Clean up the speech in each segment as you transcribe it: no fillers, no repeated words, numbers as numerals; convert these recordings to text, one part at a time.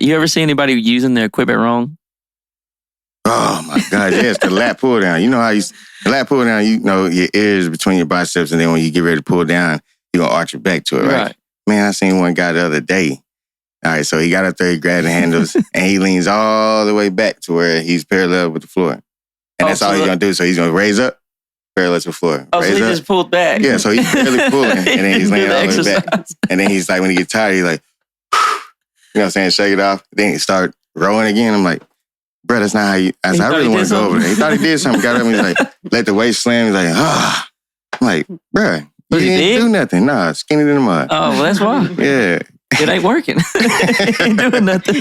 You ever see anybody using their equipment wrong? Oh my God, yes, the lat pull down. You know how the lat pull down, you know, your ears between your biceps, and then when you get ready to pull down, you're going to arch your back to it, right? Man, I seen one guy the other day. All right, so he got up there, he grabbed the handles, and he leans all the way back to where he's parallel with the floor. And that's all he's going to do. So he's going to raise up, parallel to the floor. Oh, so he just pulled back. Yeah, so he's barely pulling, and then he's leaning all the way back. And then he's like, when he gets tired, he's like, you know what I'm saying, shake it off. Then he start rolling again. I'm like, bro, that's not how you... I really want to go over there. He thought he did something. Got up and he's like, let the weight slam. He's like, ah. I'm like, bro, you didn't do nothing. Nah, skinny in the mud. Oh, well, that's why. Yeah. It ain't working. Ain't doing nothing.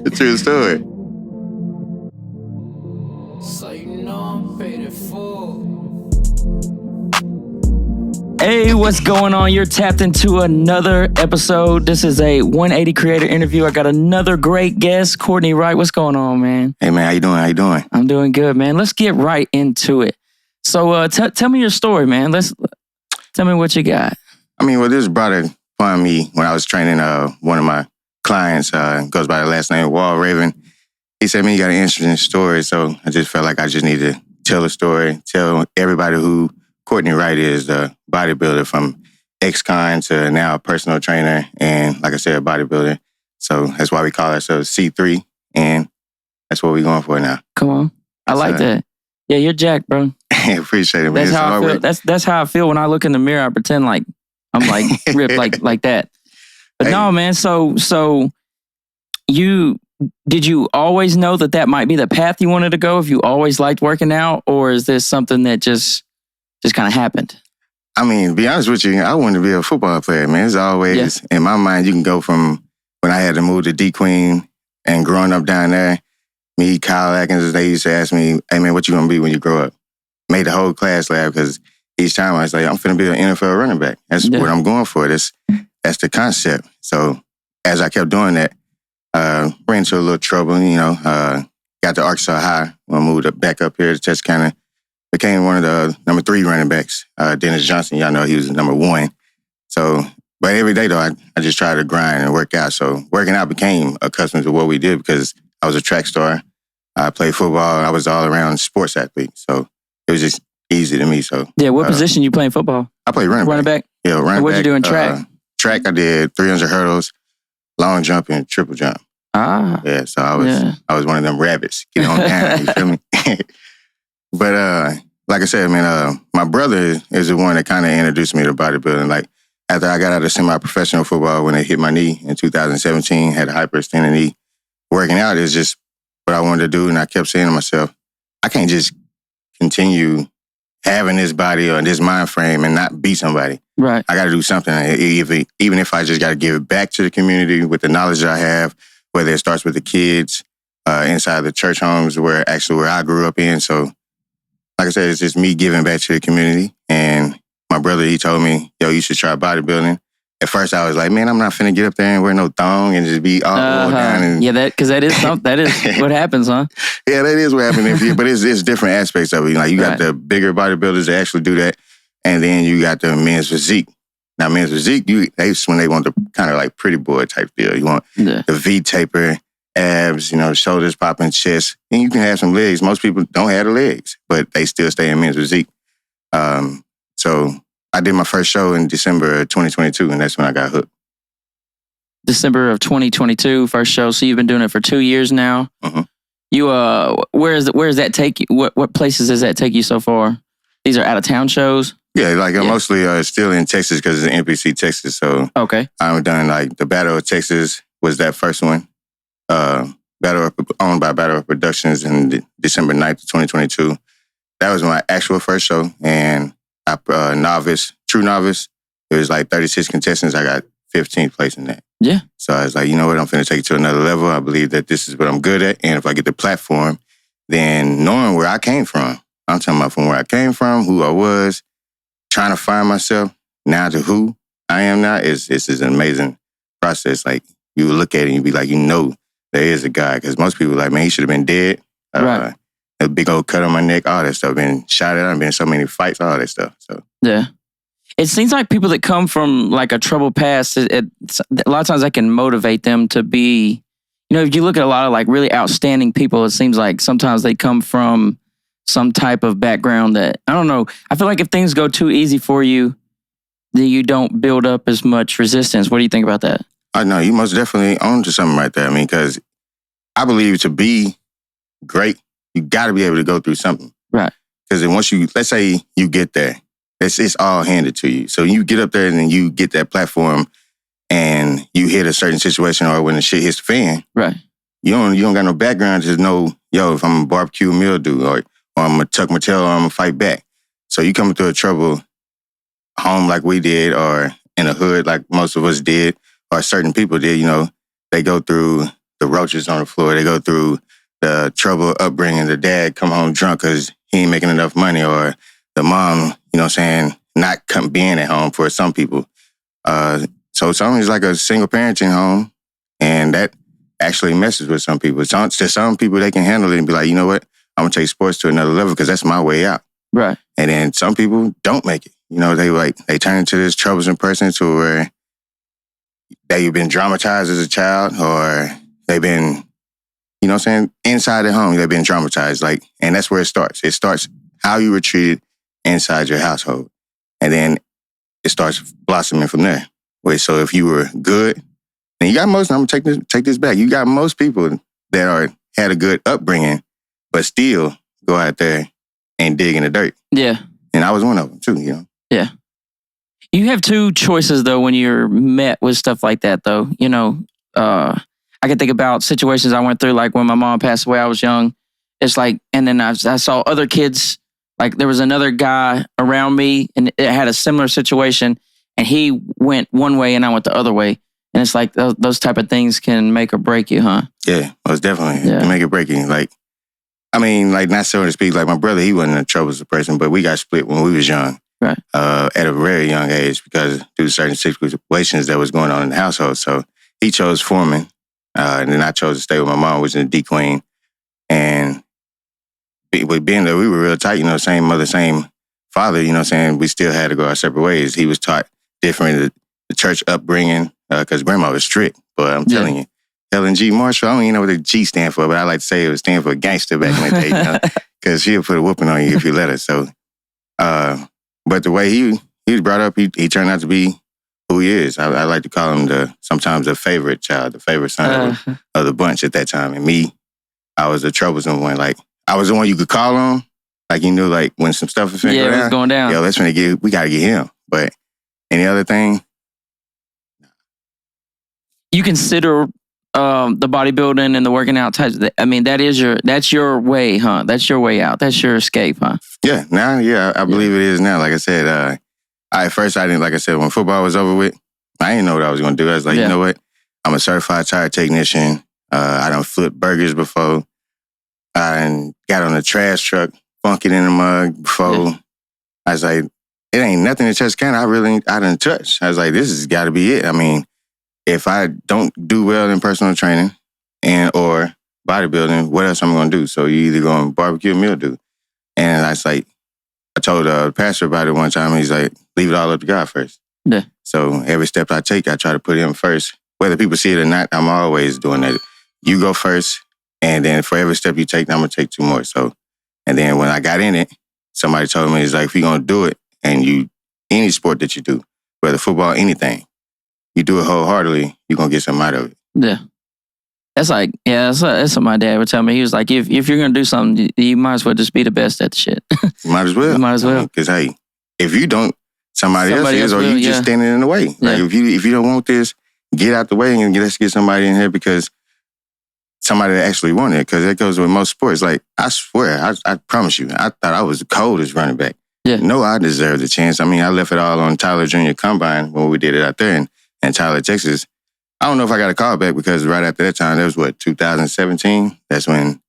The true story. So you know I'm paid in full. Hey, what's going on? You're tapped into another episode. This is a 180 creator interview. I got another great guest, Courtney Wright. What's going on, man? Hey, man, how you doing? How you doing? I'm doing good, man. Let's get right into it. So tell me your story, man. Tell me what you got. I mean, well, this brought it upon me when I was training one of my clients, goes by the last name Wall Raven. He said, man, you got an interesting story. So I just felt like I just need to tell a story, tell everybody who Courtney Wright is, the bodybuilder from ex-con to now a personal trainer and, like I said, a bodybuilder. So that's why we call ourselves C3, and that's what we're going for now. Come on. I like that. Yeah, you're jacked, bro. Appreciate it, man. That's how I feel. That's how I feel when I look in the mirror. I pretend like I'm like ripped like that. But no, man. So did you always know that might be the path you wanted to go? If you always liked working out, or is this something that just kind of happened? I mean, to be honest with you, I wanted to be a football player, man. It's always, in my mind, you can go from when I had to move to D-Queen and growing up down there, me, Kyle Atkins, they used to ask me, hey, man, what you going to be when you grow up? Made the whole class laugh because each time I was like, I'm finna be an NFL running back. That's what I'm going for. That's the concept. So as I kept doing that, ran into a little trouble, got to Arkansas High when I moved back up here to Texarkana. Became one of the number 3 running backs. Dennis Johnson, y'all know he was number 1. So, but every day though, I just tried to grind and work out. So working out became accustomed to what we did because I was a track star. I played football. I was all around sports athlete. So it was just easy to me. So yeah, what position you play in football? I played running back. Yeah, running back. What'd you do in track? Track, I did 300 hurdles, long jump, and triple jump. Ah. Yeah, so I was one of them rabbits. Get on down, you feel me? But like I said, man, my brother is the one that kind of introduced me to bodybuilding. Like after I got out of semi-professional football, when they hit my knee in 2017, had a hyperextended knee. Working out is just what I wanted to do, and I kept saying to myself, I can't just continue having this body or this mind frame and not be somebody. Right. I got to do something, even if I just got to give it back to the community with the knowledge that I have, whether it starts with the kids inside the church homes where I grew up in. So like I said, it's just me giving back to the community. And my brother, he told me, yo, you should try bodybuilding. At first, I was like, man, I'm not finna get up there and wear no thong and just be all down. And yeah, because that is what happens, huh? Yeah, that is what happens. But it's different aspects of it. Like you got the bigger bodybuilders that actually do that, and then you got the men's physique. Now, men's physique, that's when they want the kind of like pretty boy type deal. You want the V taper, abs, shoulders popping, chest, and you can have some legs. Most people don't have the legs, but they still stay in men's physique. So I did my first show in December of 2022, and that's when I got hooked. December of 2022, first show. So you've been doing it for 2 years now. Mm-hmm. You where does that take you? What places does that take you so far? These are out of town shows. Yeah, like I'm mostly still in Texas because it's NPC Texas. So okay, I've done like the Battle of Texas was that first one. Owned by Battle of Productions in December 9th, 2022. That was my actual first show, and true novice. It was like 36 contestants. I got 15th place in that. Yeah. So I was like, you know what? I'm finna take it to another level. I believe that this is what I'm good at, and if I get the platform, then knowing where I came from. I'm talking about from where I came from, who I was, trying to find myself now to who I am now. This is an amazing process. Like you look at it and you be like, there is a guy, because most people are like, man, he should have been dead. Right. A big old cut on my neck, all that stuff. Been shot at, I've been in so many fights, all that stuff. So yeah. It seems like people that come from like a troubled past, a lot of times that can motivate them to be, if you look at a lot of like really outstanding people, it seems like sometimes they come from some type of background that, I don't know. I feel like if things go too easy for you, then you don't build up as much resistance. What do you think about that? I know, you most definitely own to something right there. I mean, because I believe to be great, you got to be able to go through something. Right. Because then once let's say you get there, it's all handed to you. So you get up there and then you get that platform and you hit a certain situation or when the shit hits the fan, right? You don't got no background to know, if I'm a barbecue meal dude or I'm gonna tuck my tail or I'm gonna fight back. So you come through a trouble home like we did or in a hood like most of us did or certain people did, they go through the roaches on the floor. They go through the trouble upbringing. The dad come home drunk because he ain't making enough money or the mom, not being at home for some people. So some is like a single parenting home, and that actually messes with some people. To some people, they can handle it and be like, you know what? I'm gonna take sports to another level because that's my way out. Right. And then some people don't make it. They turn into this troublesome person to where they've been traumatized as a child, or they've been, inside their home they've been traumatized. And that's where it starts. It starts how you were treated inside your household, and then it starts blossoming from there. So if you were good, and you got most, I'm gonna take this back. You got most people that had a good upbringing, but still go out there and dig in the dirt. Yeah. And I was one of them too, Yeah. You have two choices though when you're met with stuff like that though. I can think about situations I went through, like when my mom passed away, I was young. It's like, and then I saw other kids, like there was another guy around me and it had a similar situation. And he went one way and I went the other way. And it's like those type of things can make or break you, huh? Yeah, most definitely. Yeah. Can make it break you. Not so to speak, like my brother, he wasn't a troublesome person, but we got split when we was young. Right. At a very young age because due to certain situations that was going on in the household. So he chose foreman. And then I chose to stay with my mom, which is a D queen. And with being that we were real tight, same mother, same father, we still had to go our separate ways. He was taught different, the church upbringing, because grandma was strict. But I'm telling you, Helen G. Marshall, I don't even know what the G stand for, but I like to say it would stand for gangster back in the day, because she'll put a whooping on you if you let her. So, but the way he was brought up, he turned out to be who he is. I like to call him sometimes the favorite child, the favorite son of the bunch at that time. And me, I was the troublesome one. Like, I was the one you could call on. Like, when some stuff is going down. Yo, we got to get him. But any other thing? You consider the bodybuilding and the working out types. I mean, that's your way, huh? That's your way out. That's your escape, huh? Yeah, now, I believe it is now. Like I said, at first I didn't, like I said, when football was over with, I didn't know what I was going to do. I was like, you know what? I'm a certified tire technician. I done flipped burgers before. I done got on a trash truck, funking in the mug before. Yeah. I was like, it ain't nothing to touch can. I done touch. I was like, this has got to be it. I mean, if I don't do well in personal training or bodybuilding, what else I'm going to do? So you either going to barbecue or meal do. And I was like, I told the pastor about it one time. He's like, leave it all up to God first. Yeah. So every step I take, I try to put him first. Whether people see it or not, I'm always doing that. You go first, and then for every step you take, I'm going to take two more. So, and then when I got in it, somebody told me, it's like, if you're going to do it, and any sport that you do, whether football, anything, you do it wholeheartedly, you're going to get something out of it. Yeah. That's like, that's what my dad would tell me. He was like, if you're going to do something, you might as well just be the best at the shit. You might as well. You might as well. Because, hey, if you don't, somebody else is, or you just standing in the way. Yeah. Like, if you don't want this, get out the way and let's get somebody in here, because somebody that actually want it. Because it goes with most sports. Like, I swear, I promise you, I thought I was the coldest running back. Yeah. No, I deserved a chance. I mean, I left it all on Tyler Junior Combine when we did it out there in Tyler, Texas. I don't know if I got a call back, because right after that time, that was 2017? That's when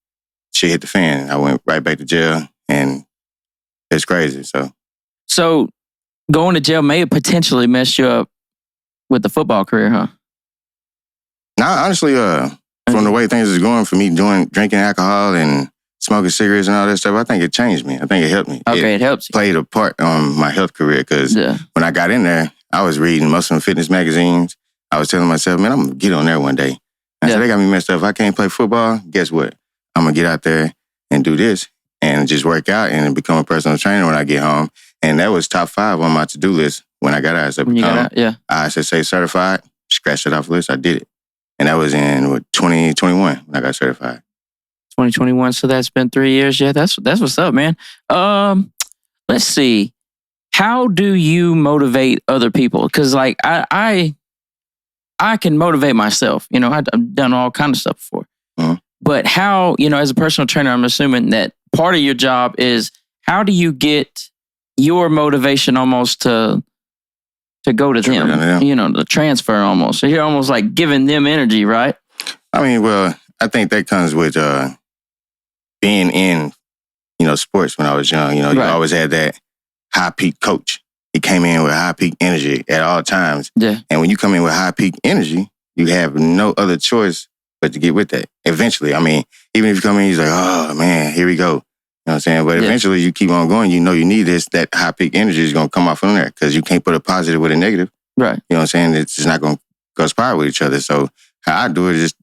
shit hit the fan. I went right back to jail, and it's crazy. So going to jail may have potentially messed you up with the football career, huh? Nah, honestly, from the way things is going for me, drinking alcohol and smoking cigarettes and all that stuff, I think it changed me. I think it helped me. Okay, it helps you. Played a part on my health career because when I got in there, I was reading Muscle and Fitness magazines. I was telling myself, man, I'm going to get on there one day. I said, they got me messed up. If I can't play football, guess what? I'm going to get out there and do this and just work out and become a personal trainer when I get home. And that was top 5 on my to-do list when I got out. So I said, say certified, scratched it off the list. I did it. And that was in 2021 when I got certified. 2021, so that's been 3 years. Yeah, that's what's up, man. Let's see. How do you motivate other people? Because like I can motivate myself. You know, I've done all kinds of stuff before. Mm-hmm. But how, you know, as a personal trainer, I'm assuming that part of your job is how do you get your motivation almost to go to them? You know, the transfer almost. So you're almost like giving them energy, right? I mean, well, I think that comes with being in, you know, sports when I was young. You know, you always had that high peak coach. He came in with high peak energy at all times. Yeah. And when you come in with high peak energy, you have no other choice but to get with that. Eventually, I mean, even if you come in, he's like, oh man, here we go. You know what I'm saying? But eventually you keep on going, you know you need this, that high peak energy is going to come off from there because you can't put a positive with a negative. Right. You know what I'm saying? It's just not going to conspire with each other. So how I do it is just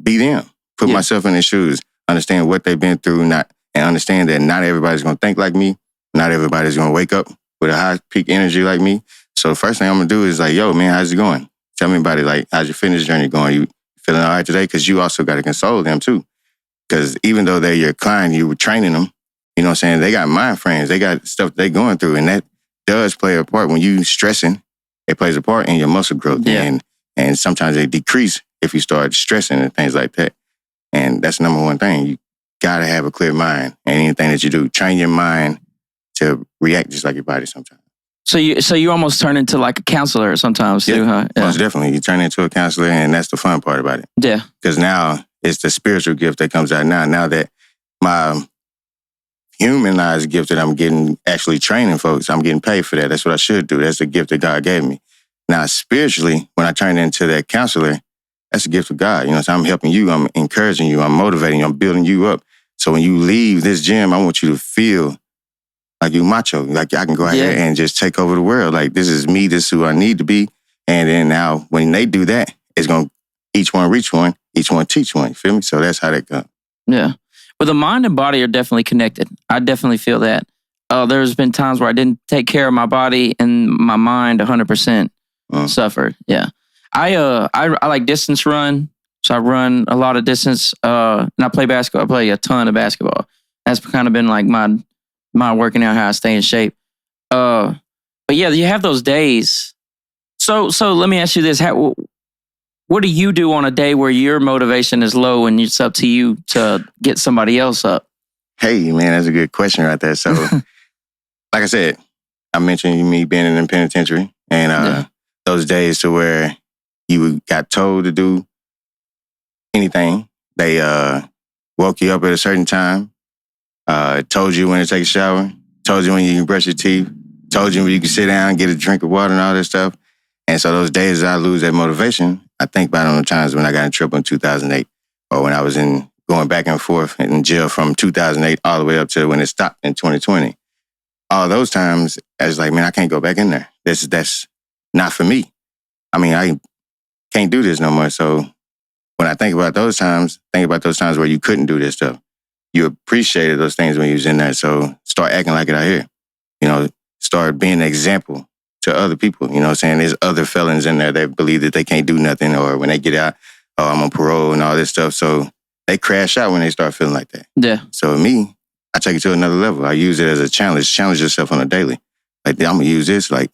be them. Put myself in their shoes, understand what they've been through, and understand that not everybody's going to think like me. Not everybody's going to wake up with a high peak energy like me. So the first thing I'm going to do is like, yo, man, how's it going? Tell me about it. Like, how's your fitness journey going? You feeling all right today? Because you also got to console them too. Because even though they're your client, you were training them, you know what I'm saying? They got mind frames. They got stuff they're going through. And that does play a part. When you stressing, it plays a part in your muscle growth. Yeah. And sometimes they decrease if you start stressing and things like that. And that's the number one thing. You got to have a clear mind. And anything that you do, train your mind to react just like your body sometimes. So you almost turn into like a counselor sometimes too, huh? Yeah. Most definitely. You turn into a counselor, and that's the fun part about it. Yeah. Because now it's the spiritual gift that comes out now. Now that my humanized gift that I'm getting, actually training folks, I'm getting paid for that. That's what I should do. That's the gift that God gave me. Now, spiritually, when I turn into that counselor, that's a gift of God. You know, so I'm helping you, I'm encouraging you, I'm motivating you, I'm building you up. So when you leave this gym, I want you to feel like you macho. Like I can go out here and just take over the world. Like this is me, this is who I need to be. And then now when they do that, it's going to each one reach one, each one teach one. You feel me? So that's how that goes. Yeah. But the mind and body are definitely connected. I definitely feel that. There's been times where I didn't take care of my body and my mind 100% suffered. Yeah. I like distance run. So I run a lot of distance. And I play basketball. I play a ton of basketball. That's kind of been like my working out, how I stay in shape. But yeah, you have those days. So let me ask you this. What do you do on a day where your motivation is low and it's up to you to get somebody else up? Hey, man, that's a good question right there. So like I said, I mentioned me being in the penitentiary and those days to where you got told to do anything. They woke you up at a certain time, told you when to take a shower, told you when you can brush your teeth, told you when you can sit down and get a drink of water and all that stuff. And so those days I lose that motivation, I think about on the times when I got in trouble in 2008 or when I was going back and forth in jail from 2008 all the way up to when it stopped in 2020. All those times, I was like, man, I can't go back in there. That's not for me. I mean, I can't do this no more. So when I think about those times where you couldn't do this stuff. You appreciated those things when you was in there. So start acting like it out here. You know, start being an example to other people. You know what I'm saying? There's other felons in there that believe that they can't do nothing, or when they get out, oh, I'm on parole and all this stuff. So they crash out when they start feeling like that. Yeah. So me, I take it to another level. I use it as a challenge. Challenge yourself on a daily. Like, I'm going to use this. Like,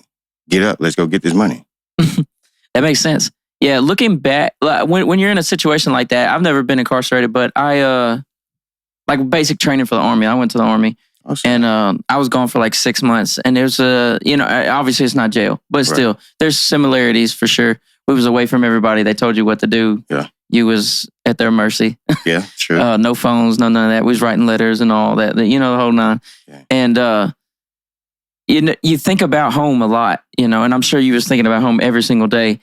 get up. Let's go get this money. That makes sense. Yeah, looking back, like, when you're in a situation like that, I've never been incarcerated, but I, like basic training for the Army. I went to the Army. Awesome. And I was gone for like 6 months. And there's obviously it's not jail, but still, there's similarities for sure. We was away from everybody. They told you what to do. Yeah. You was at their mercy. Yeah, sure. No phones, none of that. We was writing letters and all that, the whole nine. Yeah. And you think about home a lot, and I'm sure you was thinking about home every single day.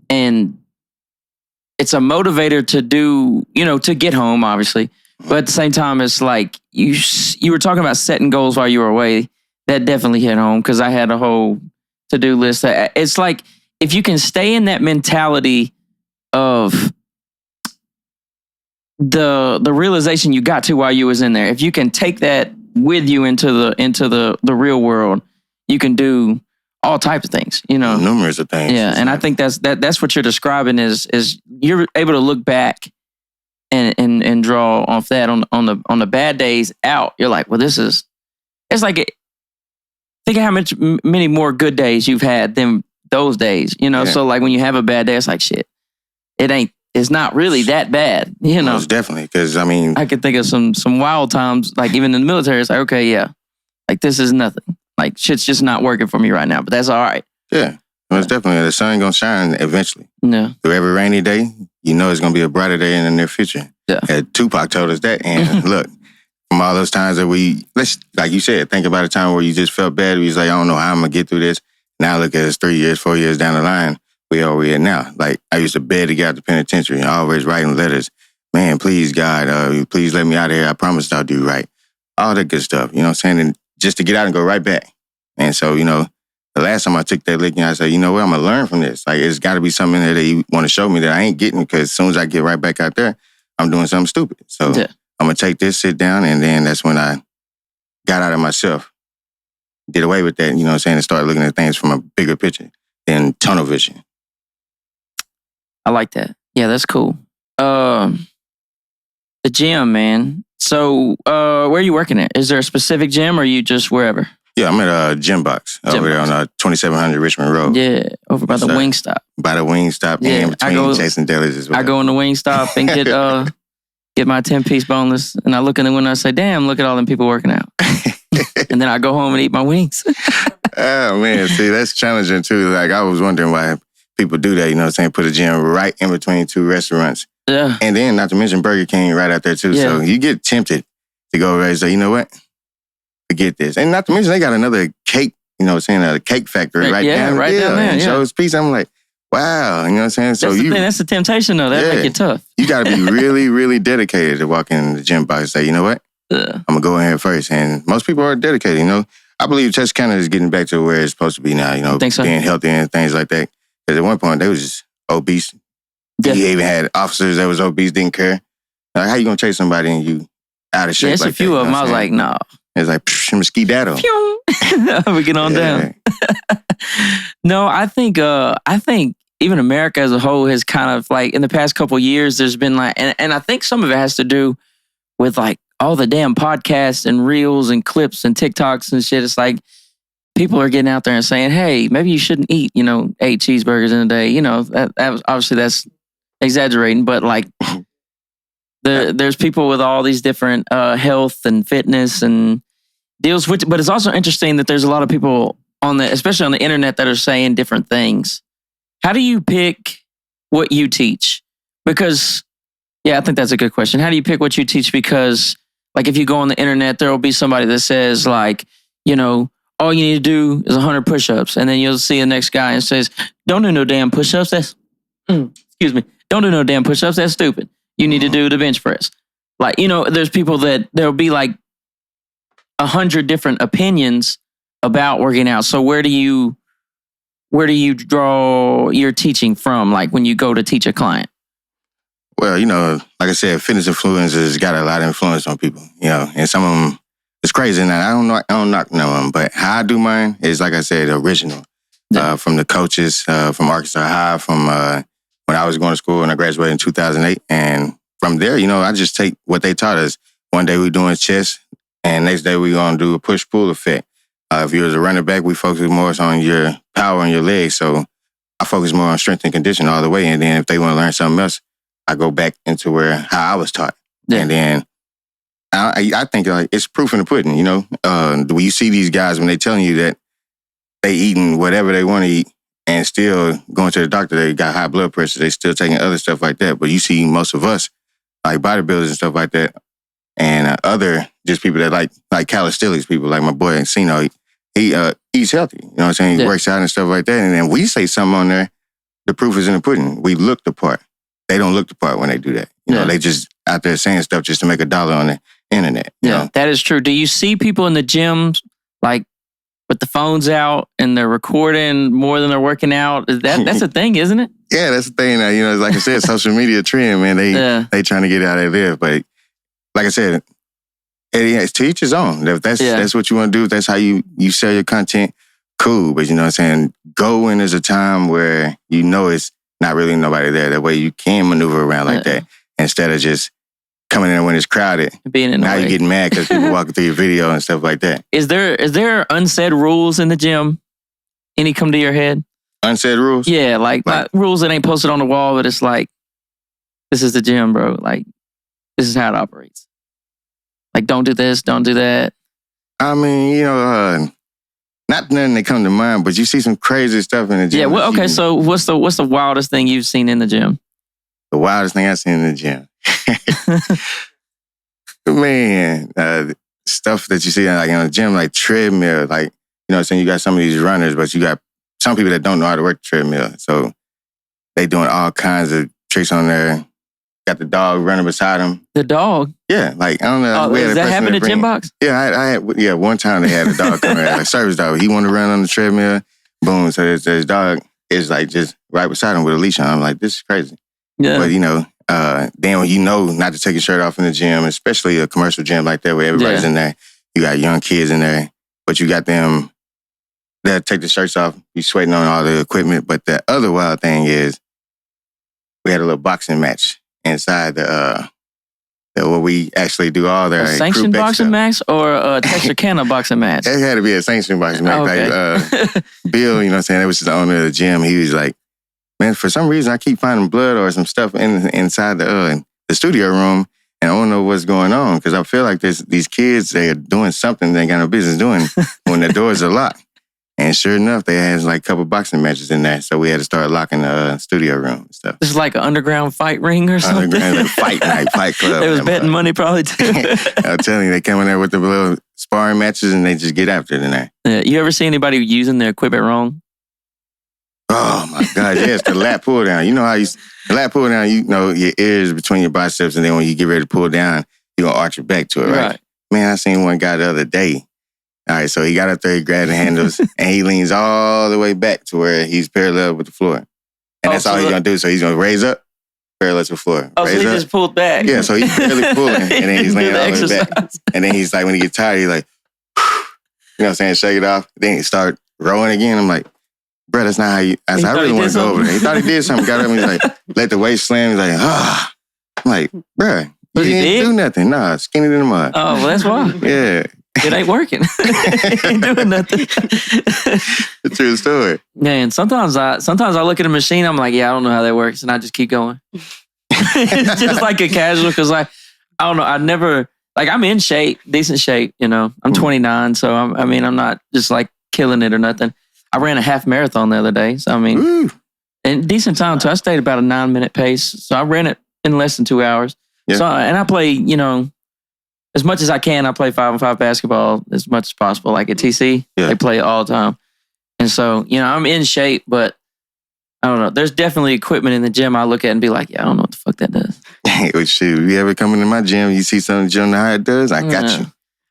And it's a motivator to do, to get home, obviously. But at the same time, it's like you were talking about setting goals while you were away. That definitely hit home because I had a whole to-do list. It's like if you can stay in that mentality of the realization you got to while you was in there. If you can take that with you into the real world, you can do all types of things. You know, numerous of things. Yeah, and I think that's what you're describing is you're able to look back and draw off that on the bad days out. You're like, well, it's like think of many more good days you've had than those days. You know, so like when you have a bad day, it's like shit. It's not really that bad. You know, most definitely because I mean, I could think of some wild times, like even in the military. It's like okay, yeah, like this is nothing. Like shit's just not working for me right now, but that's all right. Yeah, most definitely. The sun gonna shine eventually. Yeah. Through every rainy day, you know it's gonna be a brighter day in the near future. Yeah. Tupac told us that, and look, from all those times that let's like you said, think about a time where you just felt bad. You was like, I don't know how I'm gonna get through this. Now look at us 3 years, 4 years down the line. We are where we are now. Like I used to beg to get out the penitentiary, always writing letters. Man, please God, please let me out of here. I promise I'll do right. All that good stuff. You know what I'm saying? And just to get out and go right back. And so, you know, the last time I took that licking, I said, you know what, I'm going to learn from this. Like, it's got to be something that they want to show me that I ain't getting because as soon as I get right back out there, I'm doing something stupid. So I'm going to take this, sit down, and then that's when I got out of myself, did away with that, you know what I'm saying, and started looking at things from a bigger picture than tunnel vision. I like that. Yeah, that's cool. The gym, man. So where are you working at? Is there a specific gym or are you just wherever? Yeah, I'm at a gym box over there on 2700 Richmond Road. Yeah, over by the Wingstop. By the Wingstop, in between Jason Dillard as well. I go in the Wingstop and get my 10-piece boneless, and I look in the window and I say, damn, look at all them people working out. And then I go home and eat my wings. Oh, man, see, that's challenging too. Like, I was wondering why people do that, you know what I'm saying? Put a gym right in between two restaurants. Yeah. And then, not to mention Burger King right out there too. Yeah. So you get tempted to go over there and say, you know what? Forget this. And not to mention, they got another cake, you know what I'm saying, a cake factory right down there. And Joe's Pizza. I'm like, wow, you know what I'm saying? So that's the temptation though. That make it tough. You got to be really, really dedicated to walk in the gym box and say, you know what? I'm going to go in here first. And most people are dedicated, you know. I believe Texas is getting back to where it's supposed to be now, you know, being healthy and things like that. Because at one point, they was just obese. Yeah. You even had officers that was obese, didn't care. Like, how you going to chase somebody and you out of shape like that? There's a few of them. I was like, nah. It's like, I'm a skedaddle. We get on down. No, I think even America as a whole has kind of like, in the past couple of years, there's been like, and I think some of it has to do with like all the damn podcasts and reels and clips and TikToks and shit. It's like people are getting out there and saying, hey, maybe you shouldn't eat, 8 cheeseburgers in a day. You know, that was, obviously that's exaggerating, but like there's people with all these different health and fitness and deals with, but it's also interesting that there's a lot of people especially on the internet that are saying different things. How do you pick what you teach? Because, I think that's a good question. How do you pick what you teach? Because like if you go on the internet, there will be somebody that says like, all you need to do is 100 push-ups. And then you'll see the next guy and says, don't do no damn push-ups. Excuse me. Don't do no damn push-ups. That's stupid. You need to do the bench press. Like, there's people that there'll be like 100 different opinions about working out. So where do you draw your teaching from? Like when you go to teach a client? Well, like I said, fitness influencers got a lot of influence on people, and some of them, it's crazy. And I don't knock no one, but how I do mine is, like I said, original. From the coaches, from Arkansas High, from when I was going to school and I graduated in 2008. And from there, I just take what they taught us. One day we're doing chest, and next day we're going to do a push-pull effect. If you was a running back, we focus more on your power and your legs. So I focus more on strength and conditioning all the way. And then if they want to learn something else, I go back into how I was taught. Yeah. And then I think like it's proof in the pudding, when you see these guys, when they're telling you that they eating whatever they want to eat and still going to the doctor, they got high blood pressure, they still taking other stuff like that. But you see most of us, like bodybuilders and stuff like that, and other just people that like calisthenics people, like my boy Encino, he eats healthy. You know what I'm saying? He works out and stuff like that. And then we say something on there, the proof is in the pudding. We look the part. They don't look the part when they do that. They just out there saying stuff just to make $1 on the internet. You know? That is true. Do you see people in the gyms like with the phones out and they're recording more than they're working out? That's a thing, isn't it? Yeah, that's the thing. You know, like I said, social media trend, man. They trying to get out of there, but like I said, it's to each his own. If that's what you want to do, if that's how you sell your content, cool. But you know what I'm saying? Go when there's a time where you know it's not really nobody there. That way you can maneuver around like that instead of just coming in when it's crowded. Being in the now way. you're getting mad because people walking through your video and stuff like that. Is there unsaid rules in the gym? Any come to your head? Unsaid rules? Yeah, like rules that ain't posted on the wall, but it's like, this is the gym, bro. Like, this is how it operates. Like, don't do this, don't do that. I mean, you know, not nothing that come to mind, but you see some crazy stuff in the gym. Yeah, well, okay, so what's the wildest thing you've seen in the gym? The wildest thing I've seen in the gym? Man, stuff that you see like in the gym, like treadmill, like, you know what I'm saying? You got some of these runners, but you got some people that don't know how to work the treadmill. So they doing all kinds of tricks on there. Got the dog running beside them. The dog? Yeah, like, I don't know. Does that happen at gym box? Yeah, I had, one time they had a dog come in, like service dog. He wanted to run on the treadmill. Boom, so his dog is like just right beside him with a leash on. I'm like, this is crazy. Yeah. But you know, then when you know not to take your shirt off in the gym, especially a commercial gym like that where everybody's in there, you got young kids in there, but you got them that take the shirts off, you sweating on all the equipment. But the other wild thing is we had a little boxing match inside the where we actually do all their sanctioned boxing match or a Texarkana boxing match? It had to be a sanctioned boxing match. Okay. Like, Bill, you know what I'm saying, that was the owner of the gym. He was like, man, for some reason I keep finding blood or some stuff inside the studio room, and I don't know what's going on because I feel like these kids, they are doing something they ain't got no business doing when the doors are locked. And sure enough, they had like a couple boxing matches in there. So we had to start locking the studio room and stuff. This is like an underground fight ring or something? Underground fight night, fight club. They was betting money probably too. I'm telling you, they come in there with the little sparring matches and they just get after it in there. Yeah, you ever see anybody using their equipment wrong? Oh my God, yes, the lat pull down. You know how the lat pull down, you know, your ears between your biceps, and then when you get ready to pull down, you're going to arch your back to it, right? Man, I seen one guy the other day. All right, so he got up there, he grabbed the handles, and he leans all the way back to where he's parallel with the floor. And that's all he's going to do. So he's going to raise up, parallel to the floor. Oh, raise so he up. just pulled back. Yeah, so he's barely pulling, and then he's laying all the way back. And then he's like, when he gets tired, he's like, you know what I'm saying, shake it off. Then he start rowing again. I'm like, bro, that's not how you, I really want to go over there. He thought he did something, got up and he's like, let the weight slam. He's like, ah. I'm like, bro, you didn't do nothing. Nah, skinny in the mud. Oh, well, that's why. Yeah. It ain't working. It ain't doing nothing. The true story. Man, sometimes I look at a machine, I'm like, yeah, I don't know how that works. And I just keep going. It's just like a casual, because I don't know, I never, like, I'm in shape, decent shape, you know. I'm 29, so I'm not just like killing it or nothing. I ran a half marathon the other day. So, I mean, in decent time too. I stayed about a 9-minute pace. So I ran it in less than 2 hours. Yeah. So, and I play, you know, as much as I can, I play 5-on-5 basketball as much as possible. Like at TC, they play all the time. And so, you know, I'm in shape, but I don't know. There's definitely equipment in the gym I look at and be like, yeah, I don't know what the fuck that does. Hey, shoot, you ever come into my gym, you see something in the gym, know how it does? I got you.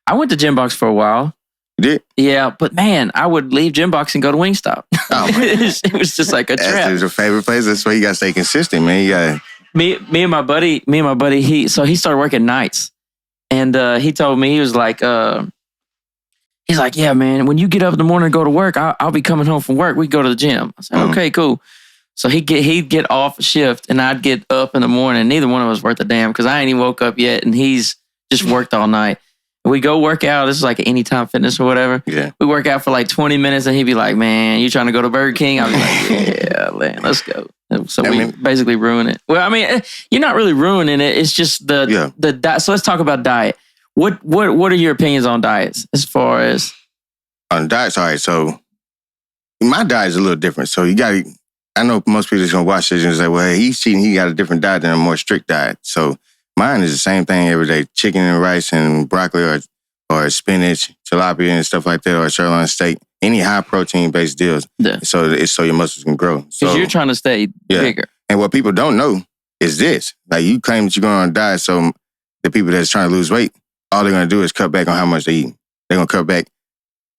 I went to Gym Box for a while. You did? Yeah, but man, I would leave Gym Box and go to Wingstop. Oh, it was just like a trap. That's your favorite place. That's why you got to stay consistent, man. You got me and my buddy, he started working nights. And he told me, he was like, he's like, yeah, man, when you get up in the morning and go to work, I'll be coming home from work. We go to the gym. I said, okay, cool. So he'd get off shift and I'd get up in the morning. Neither one of us worth a damn because I ain't even woke up yet and he's just worked all night. And we go work out. This is like Anytime Fitness or whatever. Yeah. We work out for like 20 minutes and he'd be like, man, you trying to go to Burger King? I'd be like, yeah, man, let's go. So we basically ruin it. Well, I mean, you're not really ruining it. It's just the diet. So let's talk about diet. What are your opinions on diets as far as? On diets, all right. So my diet is a little different. So you got to, I know most people just going to watch this and say, well, hey, he's cheating. He got a different diet than a more strict diet. So mine is the same thing every day. Chicken and rice and broccoli or spinach, tilapia and stuff like that, or sirloin steak. Any high protein based deals. Yeah. So your muscles can grow. Because you're trying to stay bigger. And what people don't know is this. Like, you claim that you're going on a diet, so the people that's trying to lose weight, all they're going to do is cut back on how much they eat. They're going to cut back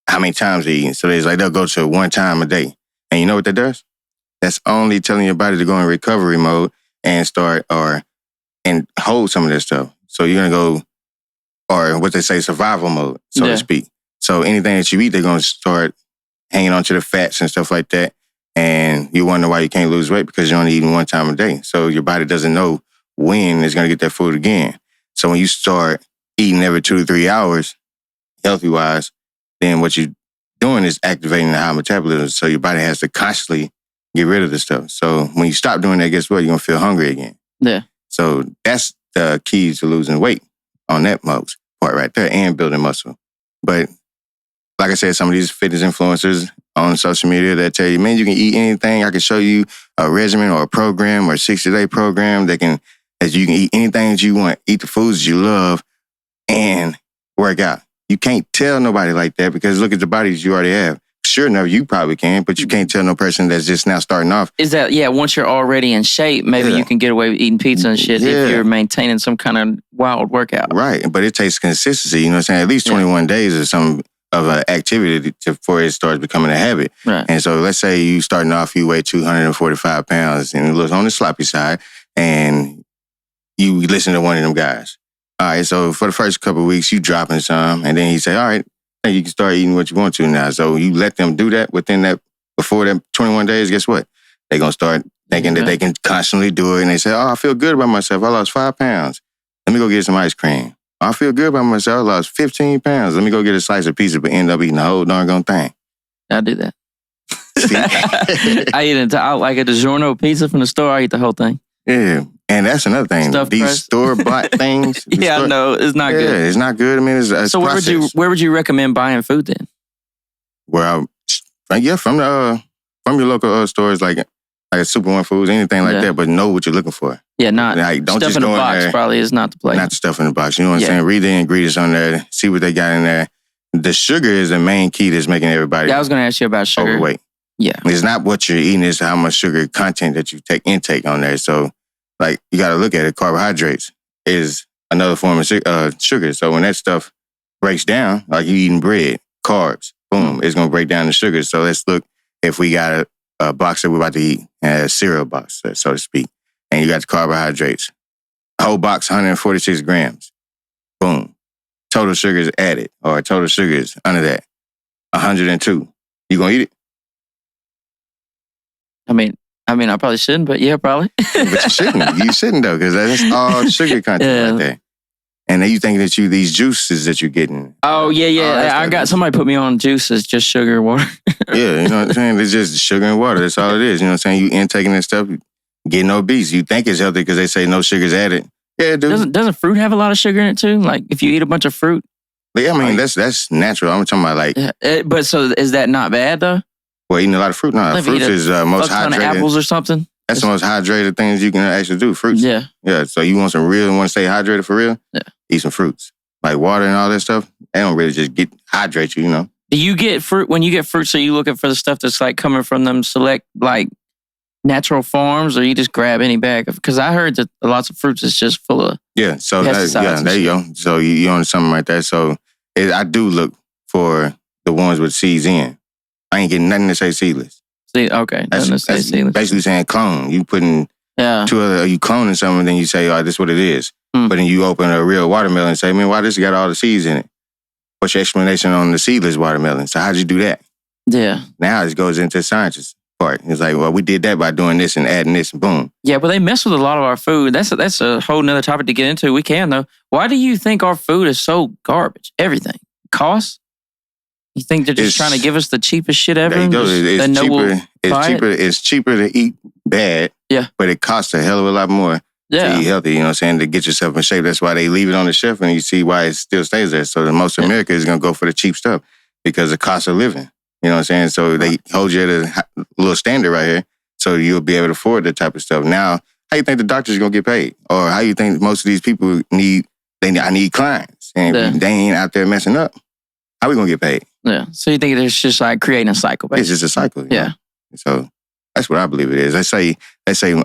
how many times they eat. So they'll go to 1 time a day. And you know what that does? That's only telling your body to go in recovery mode and and hold some of that stuff. So you're going to go, or what they say, survival mode, so to speak. So anything that you eat, they're going to start hanging on to the fats and stuff like that. And you wonder why you can't lose weight because you're only eating 1 time a day. So your body doesn't know when it's going to get that food again. So when you start eating every 2 to 3 hours, healthy-wise, then what you're doing is activating the high metabolism. So your body has to constantly get rid of the stuff. So when you stop doing that, guess what? You're going to feel hungry again. Yeah. So that's the key to losing weight on that most part right there and building muscle. But like I said, some of these fitness influencers on social media that tell you, man, you can eat anything. I can show you a regimen or a program or a 60-day program that you can eat anything that you want, eat the foods you love, and work out. You can't tell nobody like that because look at the bodies you already have. Sure enough, you probably can, but you can't tell no person that's just now starting off. Is that, once you're already in shape, maybe you can get away with eating pizza and shit if you're maintaining some kind of wild workout. Right, but it takes consistency, you know what I'm saying? At least 21 days or some of an activity before it starts becoming a habit. Right. And so let's say you starting off, you weigh 245 pounds and it looks on the sloppy side and you listen to one of them guys. All right, so for the first couple of weeks, you dropping some and then he say, all right, you can start eating what you want to now. So you let them do that before that 21 days, guess what? They're going to start thinking that they can constantly do it. And they say, oh, I feel good about myself. I lost 5 pounds. Let me go get some ice cream. I feel good about myself. I lost 15 pounds. Let me go get a slice of pizza, but end up eating the whole darn thing. I do that. I eat I like a DiGiorno pizza from the store. I eat the whole thing. Yeah. And that's another thing. Stuffed These crust. store-bought things. I know. It's not good. Yeah, it's not good. I mean, it's so where would you recommend buying food then? From your local stores like Super One Foods, anything like that, but know what you're looking for. Yeah, not like, don't stuff just in go the box there, probably is not the place. Not the stuff in the box. You know what I'm saying? Read the ingredients on there. See what they got in there. The sugar is the main key that's making everybody I was going to ask you about sugar. Overweight. Yeah. It's not what you're eating, it's how much sugar content that you intake on there. So, like, you got to look at it. Carbohydrates is another form of sugar. So when that stuff breaks down, like you eating bread, carbs, boom, it's going to break down the sugar. So let's look if we got a box that we're about to eat, a cereal box, so to speak, and you got the carbohydrates. Whole box, 146 grams. Boom. Total sugars added, or total sugars under that, 102. You going to eat it? I mean, I probably shouldn't, but yeah, probably. But you shouldn't. You shouldn't, though, because that's all sugar content right there. And then you think that these juices that you're getting. Oh, yeah. I got somebody put me on juices, just sugar and water. Yeah, you know what I'm saying? It's just sugar and water. That's all it is. You know what I'm saying? You intaking that stuff, getting obese. You think it's healthy because they say no sugar's added. Yeah, dude. Doesn't fruit have a lot of sugar in it too? Like if you eat a bunch of fruit? Yeah, I mean, that's natural. I'm talking about like... Yeah, but so is that not bad though? Well, eating a lot of fruit? No, fruits is most hydrated. Ton of apples or something? That's the most hydrated things you can actually do, fruits. Yeah. Yeah, so you want to stay hydrated for real? Yeah. Eat some fruits. Like water and all that stuff, they don't really just hydrate you, you know? Do you get fruit, when you get fruit, so you looking for the stuff that's like coming from them select like natural farms, or you just grab any bag of? Because I heard that lots of fruits is just full of pesticides. There you go. So you on something like that. So I do look for the ones with seeds in. I ain't getting nothing to say seedless. Okay, that's basically saying clone. You putting you cloning something, then you say, oh, this is what it is. But then you open a real watermelon and say, man, why this got all the seeds in it? What's your explanation on the seedless watermelon? So how'd you do that? Yeah. Now it goes into the scientist part. It's like, well, we did that by doing this and adding this and boom. Yeah, but they mess with a lot of our food. That's a whole nother topic to get into. We can, though. Why do you think our food is so garbage? Everything. Cost? You think they're just trying to give us the cheapest shit ever? It's cheaper to eat bad, but it costs a hell of a lot more to eat healthy, you know what I'm saying, to get yourself in shape. That's why they leave it on the shelf and you see why it still stays there. So most of America is going to go for the cheap stuff because of cost of living, you know what I'm saying? So they hold you at a little standard right here so you'll be able to afford that type of stuff. Now, how you think the doctors are going to get paid? Or how you think most of these people I need clients and they ain't out there messing up? How we going to get paid? Yeah. So you think it's just like creating a cycle, basically? It's just a cycle. Yeah. So that's what I believe it is. Let's say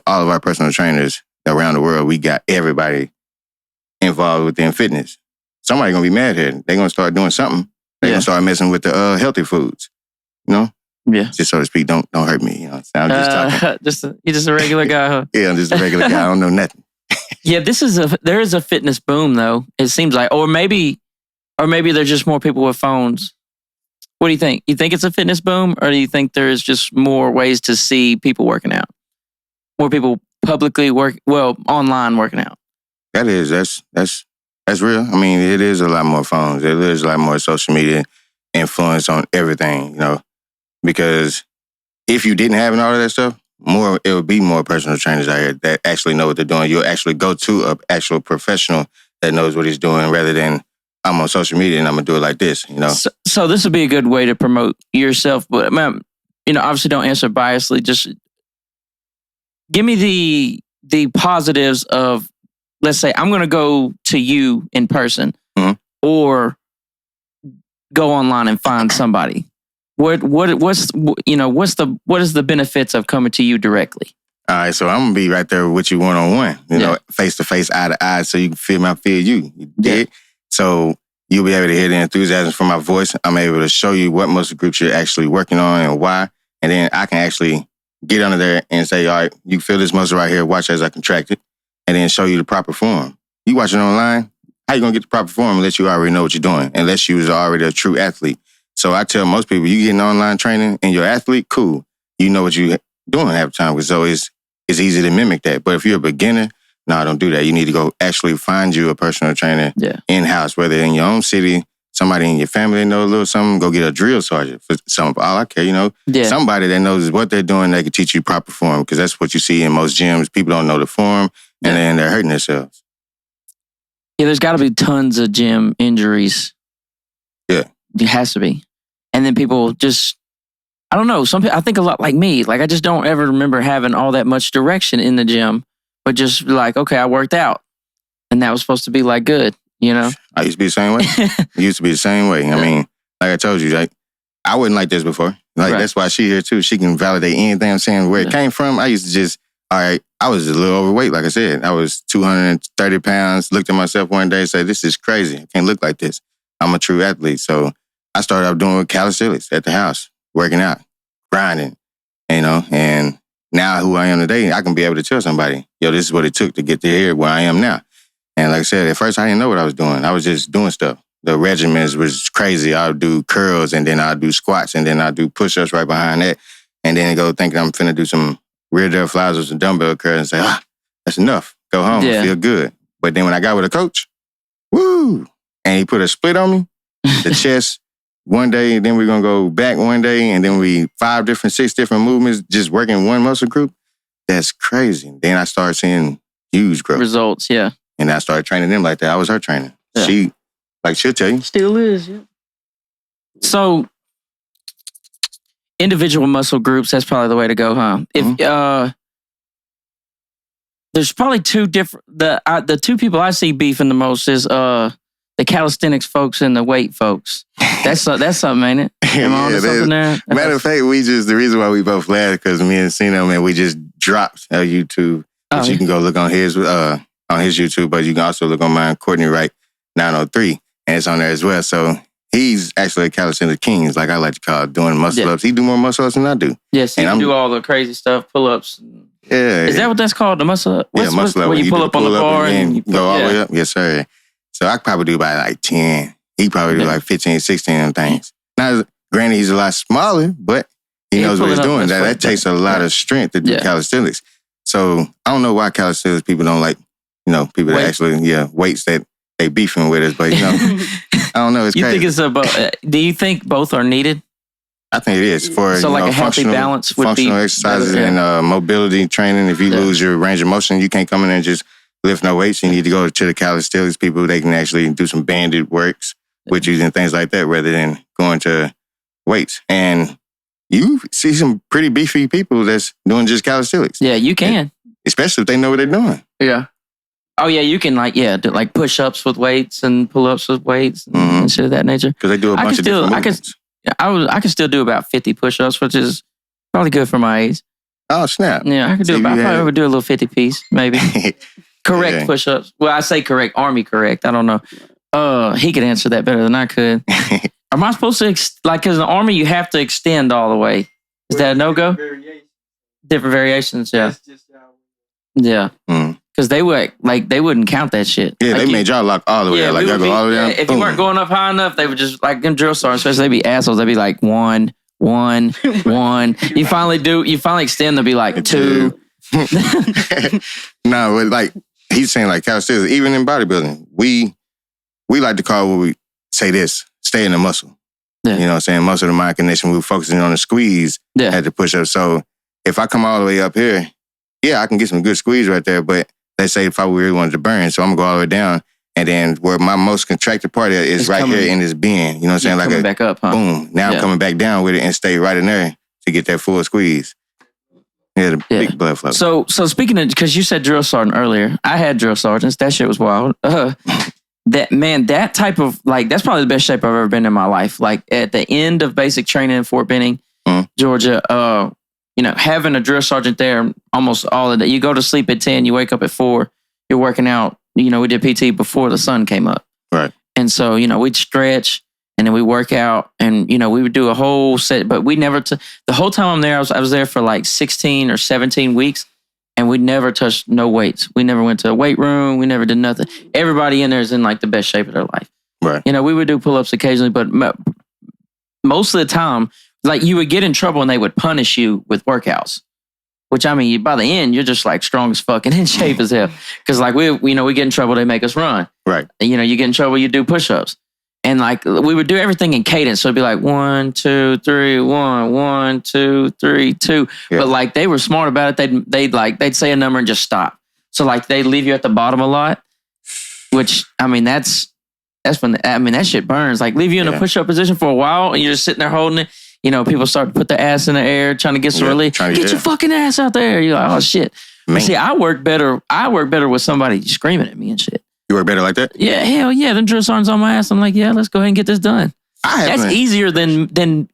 all of our personal trainers around the world, we got everybody involved within fitness. Somebody gonna be mad here. They gonna start doing something. They gonna start messing with the healthy foods. You know? Yeah. Just so to speak, don't hurt me. You know, I'm just talking. You're just a regular guy, huh? Yeah, I'm just a regular guy. I don't know nothing. Yeah, there is a fitness boom though. It seems like, or maybe there's just more people with phones. What do you think? You think it's a fitness boom, or do you think there's just more ways to see people working out? More people publicly online working out. That's real. I mean, it is a lot more phones. It is a lot more social media influence on everything, you know. Because if you didn't have all of that stuff, it would be more personal trainers out here that actually know what they're doing. You'll actually go to an actual professional that knows what he's doing rather than I'm on social media and I'm going to do it like this, you know? So this would be a good way to promote yourself. But, you know, obviously don't answer biasly. Just give me the positives of, let's say, I'm going to go to you in person or go online and find somebody. What is the benefits of coming to you directly? All right, so I'm gonna be right there with you one-on-one, you know, face to face, eye to eye, so you can feel me, I feel you. You dig? So you'll be able to hear the enthusiasm from my voice. I'm able to show you what muscle groups you're actually working on and why, and then I can actually get under there and say, all right, you feel this muscle right here. Watch as I contract it, and then show you the proper form. You watching online, how you gonna get the proper form unless you already know what you're doing? Unless you was already a true athlete. So I tell most people, you getting online training and you're an athlete, cool. You know what you're doing half the time. So it's easy to mimic that. But if you're a beginner, no, don't do that. You need to go actually find you a personal trainer in-house, whether in your own city, somebody in your family that knows a little something, go get a drill sergeant for something. All I care, you know, somebody that knows what they're doing, they can teach you proper form, because that's what you see in most gyms. People don't know the form and then they're hurting themselves. Yeah, there's got to be tons of gym injuries. Yeah. It has to be. And then people just, I don't know, some people, I think a lot like me. Like, I just don't ever remember having all that much direction in the gym, but just like, okay, I worked out. And that was supposed to be like good, you know? I used to be the same way. I used to be the same way. I mean, like I told you, like, I wasn't like this before. Like, that's why she here too. She can validate anything I'm saying, where it came from. I used to just, all right, I was a little overweight, like I said. I was 230 pounds, looked at myself one day and said, this is crazy. I can't look like this. I'm a true athlete. So I started out doing calisthenics at the house, working out, grinding, you know, and now who I am today, I can be able to tell somebody, yo, this is what it took to get to here where I am now. And like I said, at first I didn't know what I was doing. I was just doing stuff. The regimens was crazy. I would do curls and then I'd do squats and then I'd do push-ups right behind that. And then go thinking I'm finna do some rear delt flies with some dumbbell curls and say, that's enough. Go home, feel good. But then when I got with a coach, woo, and he put a split on me, the chest, one day, then we're going to go back one day, and then 6 different movements, just working one muscle group. That's crazy. Then I started seeing huge growth. Results, yeah. And I started training them like that. I was her trainer. Yeah. She'll tell you. Still is, yeah. So, individual muscle groups, that's probably the way to go, huh? If there's probably two different, the two people I see beefing the most is the calisthenics folks and the weight folks. That's something, ain't it? Am I onto something there? Matter of fact, the reason why we both laughed, because me and Sino, man, we just dropped a YouTube that you can go look on his YouTube, but you can also look on mine, Courtney Wright 903, and it's on there as well. So he's actually a calisthenics king, like I like to call it, doing muscle ups. He do more muscle ups than I do. Yes, he can do all the crazy stuff, pull-ups. Yeah. Is that what that's called, the muscle up? Muscle up. Where you pull up on the bar and go all the way up? Yes, sir. So I probably do about like 10. He probably do like 15, 16 of them things. Now, granted, he's a lot smaller, but he knows what he's doing. That takes a lot of strength to do calisthenics. So I don't know why calisthenics people don't like, you know, people that actually, weights that they beefing with us. But, you know, I don't know. It's crazy. Think it's do you think both are needed? I think it is. For a healthy balance would be functional exercises and mobility training. If you lose your range of motion, you can't come in and just lift no weights. You need to go to the calisthenics people. They can actually do some banded works with you and things like that rather than going to weights. And you see some pretty beefy people that's doing just calisthenics. Yeah, you can. And especially if they know what they're doing. Yeah. Oh, yeah, you can do like push-ups with weights and pull-ups with weights and shit of that nature. Because they do a bunch of different movements. I can still do about 50 push-ups, which is probably good for my age. Oh, snap. Yeah, I could do See, about. you I had probably it. would do a little 50 piece, maybe. Correct Yeah. push-ups. Well, I say correct, Army correct. I don't know. He could answer that better than I could. Am I supposed to because in the Army you have to extend all the way? Is that a no-go? Different variations, yeah. Yeah. Mm. Because they wouldn't count that shit. Yeah, Like they made y'all lock all the way yeah, up. Like we y'all would go all the way down. if boom. you weren't going up high enough, they would just like them drill sergeants, especially they'd be assholes. They'd be like 1, 1, 1. You finally extend, they'll be like 2. No, but like he's saying, like calisthenics, even in bodybuilding, we like to call what we say this, stay in the muscle. Yeah. You know what I'm saying? Muscle to mind condition, we're focusing on the squeeze at the push-up. So if I come all the way up here, yeah, I can get some good squeeze right there, but let's say if I really wanted to burn, so I'm gonna go all the way down, and then where my most contracted part is It's right coming, here in this bend. You know what I'm saying? Like coming back up, huh? boom. Now I'm coming back down with it and stay right in there to get that full squeeze. Yeah, the big blood flow. So speaking of, because you said drill sergeant earlier, I had drill sergeants. That shit was wild. That type of that's probably the best shape I've ever been in my life. Like at the end of basic training in Fort Benning, Georgia, having a drill sergeant there almost all of the day. You go to sleep at 10, you wake up at 4, you're working out. We did PT before the sun came up. Right. And so, we'd stretch and then we work out and, we would do a whole set, but we never, the whole time I'm there, I was there for like 16 or 17 weeks and we never touched no weights. We never went to a weight room. We never did nothing. Everybody in there is in like the best shape of their life. Right. We would do pull-ups occasionally, but most of the time, like you would get in trouble and they would punish you with workouts. Which I mean, by the end, you're just like strong as fuck and in shape as hell. Because like we get in trouble, they make us run. Right. And, you get in trouble, you do push-ups. And like we would do everything in cadence. So it'd be like 1, 2, 3, 1, 1, 2, 3, 2. Yeah. But like they were smart about it. They'd say a number and just stop. So like they'd leave you at the bottom a lot. Which I mean that's when that shit burns. Like leave you in a push-up position for a while and you're just sitting there holding it. People start to put the ass in the air, trying to get some relief. Get your fucking ass out there. You're like, oh shit. See, I work better with somebody screaming at me and shit. You work better like that? Yeah, hell yeah. Them drill sergeants on my ass. I'm like, yeah, let's go ahead and get this done. That's easier than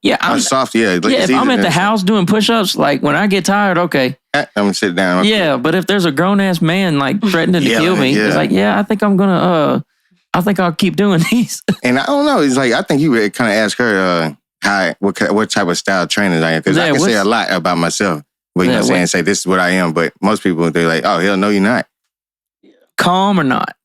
I'm soft. Yeah, if I'm at the house doing push-ups, like when I get tired, okay, I'm gonna sit down. Yeah, but if there's a grown ass man like threatening to kill me, it's like, yeah, I think I'll keep doing these. And I don't know. It's like I think you would kind of ask her what type of style training I am, because I can say a lot about myself. But you know what I'm saying? Say this is what I am, but most people they're like, oh hell no, you're not. Calm or not?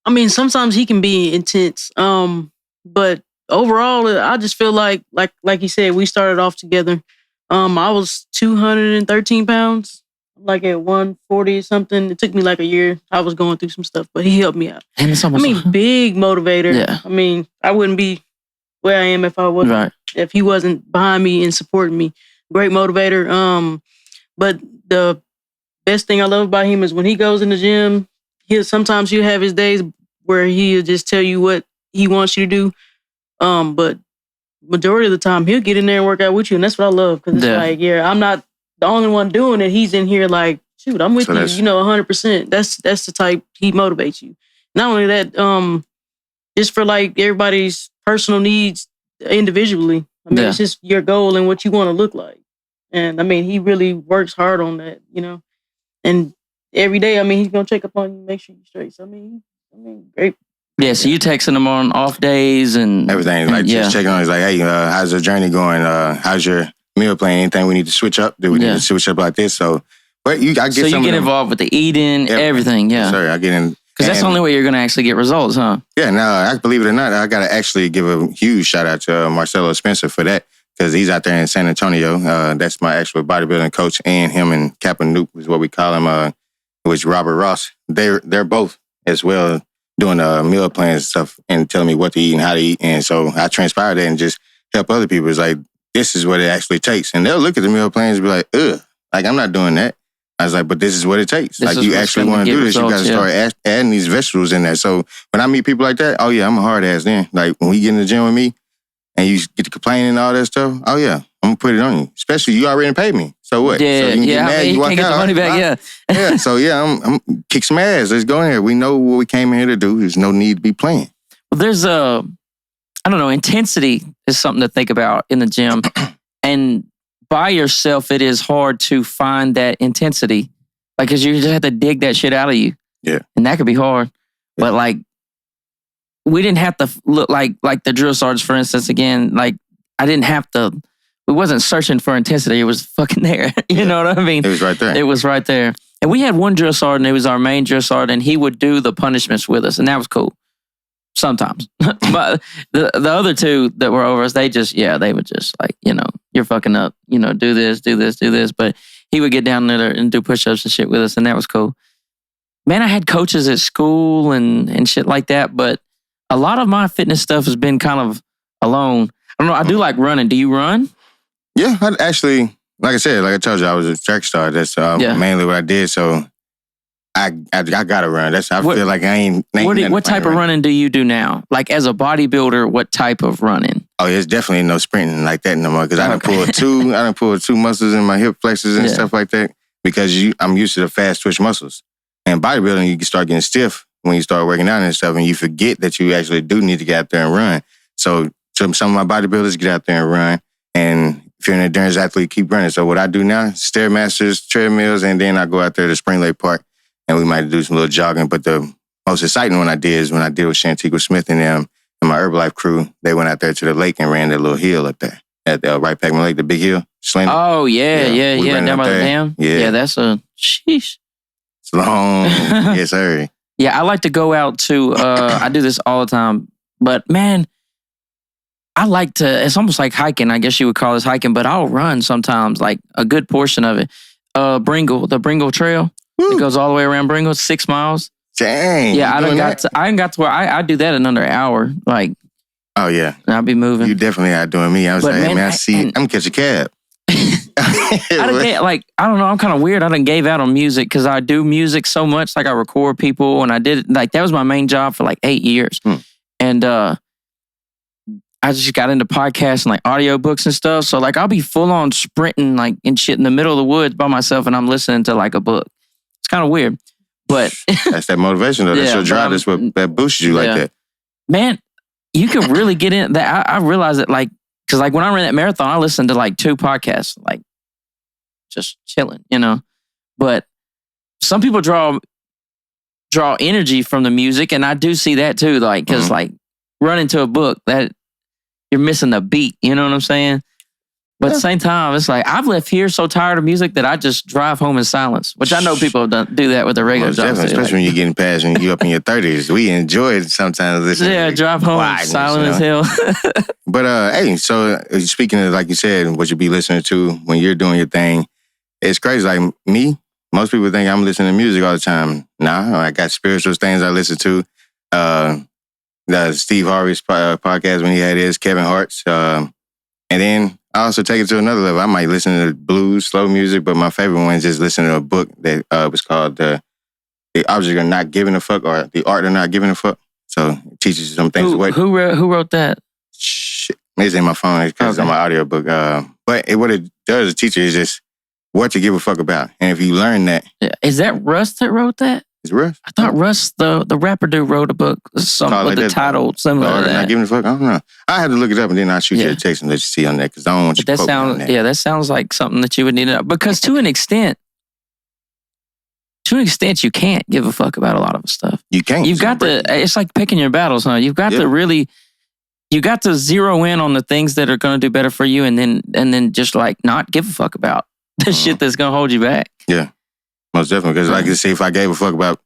I mean, sometimes he can be intense. But overall, I just feel like you said, we started off together. I was 213 pounds, like at 140 or something. It took me like a year. I was going through some stuff, but he helped me out. And it's almost, big motivator. Yeah. I mean, I wouldn't be where I am if he wasn't behind me and supporting me. Great motivator. But the best thing I love about him is when he goes in the gym, sometimes he'll have his days where he'll just tell you what he wants you to do. But majority of the time, he'll get in there and work out with you. And that's what I love. Because it's like, I'm not the only one doing it. He's in here like, shoot, I'm with you, 100%. That's the type, he motivates you. Not only that, just for like everybody's personal needs individually. I mean, it's just your goal and what you want to look like. And I mean, he really works hard on that, and every day, I mean, he's going to check up on you, make sure you're straight. So, I mean, great. Yeah, so you texting him on off days and everything, like just checking on. He's like, hey, how's the journey going? How's your meal plan? Anything we need to switch up? Do we need to switch up like this? So, but I get so you get involved with the eating, everything. Yeah, sorry, I get in. Because that's the only way you're going to actually get results, huh? Yeah, no, believe it or not, I got to actually give a huge shout out to Marcelo Spencer for that, because he's out there in San Antonio. That's my actual bodybuilding coach, and him and Kappa Noop is what we call him, which Robert Ross. They're both as well doing meal plans and stuff and telling me what to eat and how to eat. And so I transpire that and just help other people. It's like, this is what it actually takes. And they'll look at the meal plans and be like, ugh, like I'm not doing that. I was like, but this is what it takes. Like you actually want to do this, results, you got to start adding these vegetables in there. So when I meet people like that, oh yeah, I'm a hard ass then. Like when we get in the gym with me and you get to complaining and all that stuff, oh yeah, I'm going to put it on you. Especially you already paid me. So what? Yeah, so you can get mad, you walk can't get the money back, yeah. So I'm kick some ass. Let's go in here. We know what we came in here to do. There's no need to be playing. Well, there's I don't know, intensity is something to think about in the gym. And by yourself, it is hard to find that intensity. Like, cause you just have to dig that shit out of you. Yeah. And that could be hard. Yeah. But like, we didn't have to look like the drill sergeants, for instance, again, like I didn't have to, we wasn't searching for intensity. It was fucking there. You know what I mean? It was right there. It was right there. And we had one drill sergeant, it was our main drill sergeant, and he would do the punishments with us. And that was cool. Sometimes. But the other two that were over us, they would just like, you're fucking up, do this, do this, do this. But he would get down there and do push-ups and shit with us, and that was cool. Man, I had coaches at school and shit like that, but a lot of my fitness stuff has been kind of alone. I don't know, I do like running. Do you run? Yeah, I actually, like I said, like I told you, I was a track star. That's mainly what I did. So I gotta run. I feel like I ain't what type of running do you do now? Like as a bodybuilder, what type of running? Oh, it's definitely no sprinting like that no more. Because I done pulled two muscles in my hip flexors and stuff like that. Because I'm used to the fast twitch muscles. And bodybuilding, you can start getting stiff when you start working out and stuff, and you forget that you actually do need to get out there and run. So some of my bodybuilders get out there and run, and if you're an endurance athlete, keep running. So what I do now, Stairmasters, treadmills, and then I go out there to Spring Lake Park, and we might do some little jogging. But the most exciting one I did is when I did with Shantiqua Smith and them and my Herbalife crew. They went out there to the lake and ran that little hill up there at Right Packman Lake, the big hill. Slender. Oh, yeah. Down by the dam? Yeah, that's a sheesh. It's long. Yes, sir. Yeah, I like to go out to, I do this all the time, but man, I like to, it's almost like hiking. I guess you would call this hiking, but I'll run sometimes, like a good portion of it. The Bringle Trail. Woo. It goes all the way around Bringle, 6 miles. Dang. Yeah, I got to where I do that in under an hour. Like, oh, yeah. I'll be moving. You definitely outdoing me. I was like, I'm going to catch a cab. I don't know, I'm kind of weird. I done gave out on music because I do music so much. Like I record people and I did it, like that was my main job for like 8 years. And I just got into podcasts and like audiobooks and stuff. So like I'll be full on sprinting like and shit in the middle of the woods by myself and I'm listening to like a book. It's kind of weird. But that's that motivation though. That's your drive. That's what that boosts you like that. Man, you can really get in that. I realize that like, because like when I ran that marathon, I listened to like 2 podcasts, like just chilling, But some people draw energy from the music, and I do see that too. Like, because like running to a book, that you're missing the beat. You know what I'm saying? But at the same time, it's like I've left here so tired of music that I just drive home in silence. Which I know people do that with their regular jobs. Especially when you're getting past when you're up in your 30s. We enjoy it sometimes. Listening to drive home silent as hell. But hey, so speaking of like you said, what you be listening to when you're doing your thing, it's crazy. Like me, most people think I'm listening to music all the time. Nah, I got spiritual things I listen to. The Steve Harvey's podcast when he had his, Kevin Hart's, and then I also take it to another level. I might listen to blues, slow music, but my favorite one is just listening to a book that was called The Object of Not Giving a Fuck, or The Art of Not Giving a Fuck. So it teaches you some things. Who wrote that? Shit. It's in my phone because it's on my audiobook. But what it does, the teacher is just what to give a fuck about. And if you learn that. Yeah. Is that Russ that wrote that? It's Russ. I thought Russ, the rapper dude, wrote a book with the title similar to that. Not giving a fuck? I don't know. I have to look it up and then I'll shoot you a text and let you see on that because I don't want you to quote me on that. Yeah, that sounds like something that you would need to know. Because to an extent, you can't give a fuck about a lot of stuff. You can't. You've got to, it's like picking your battles, huh? You've got to really, you got to zero in on the things that are going to do better for you and then just like not give a fuck about the shit that's going to hold you back. Yeah. Most definitely, because like I say, if I gave a fuck about,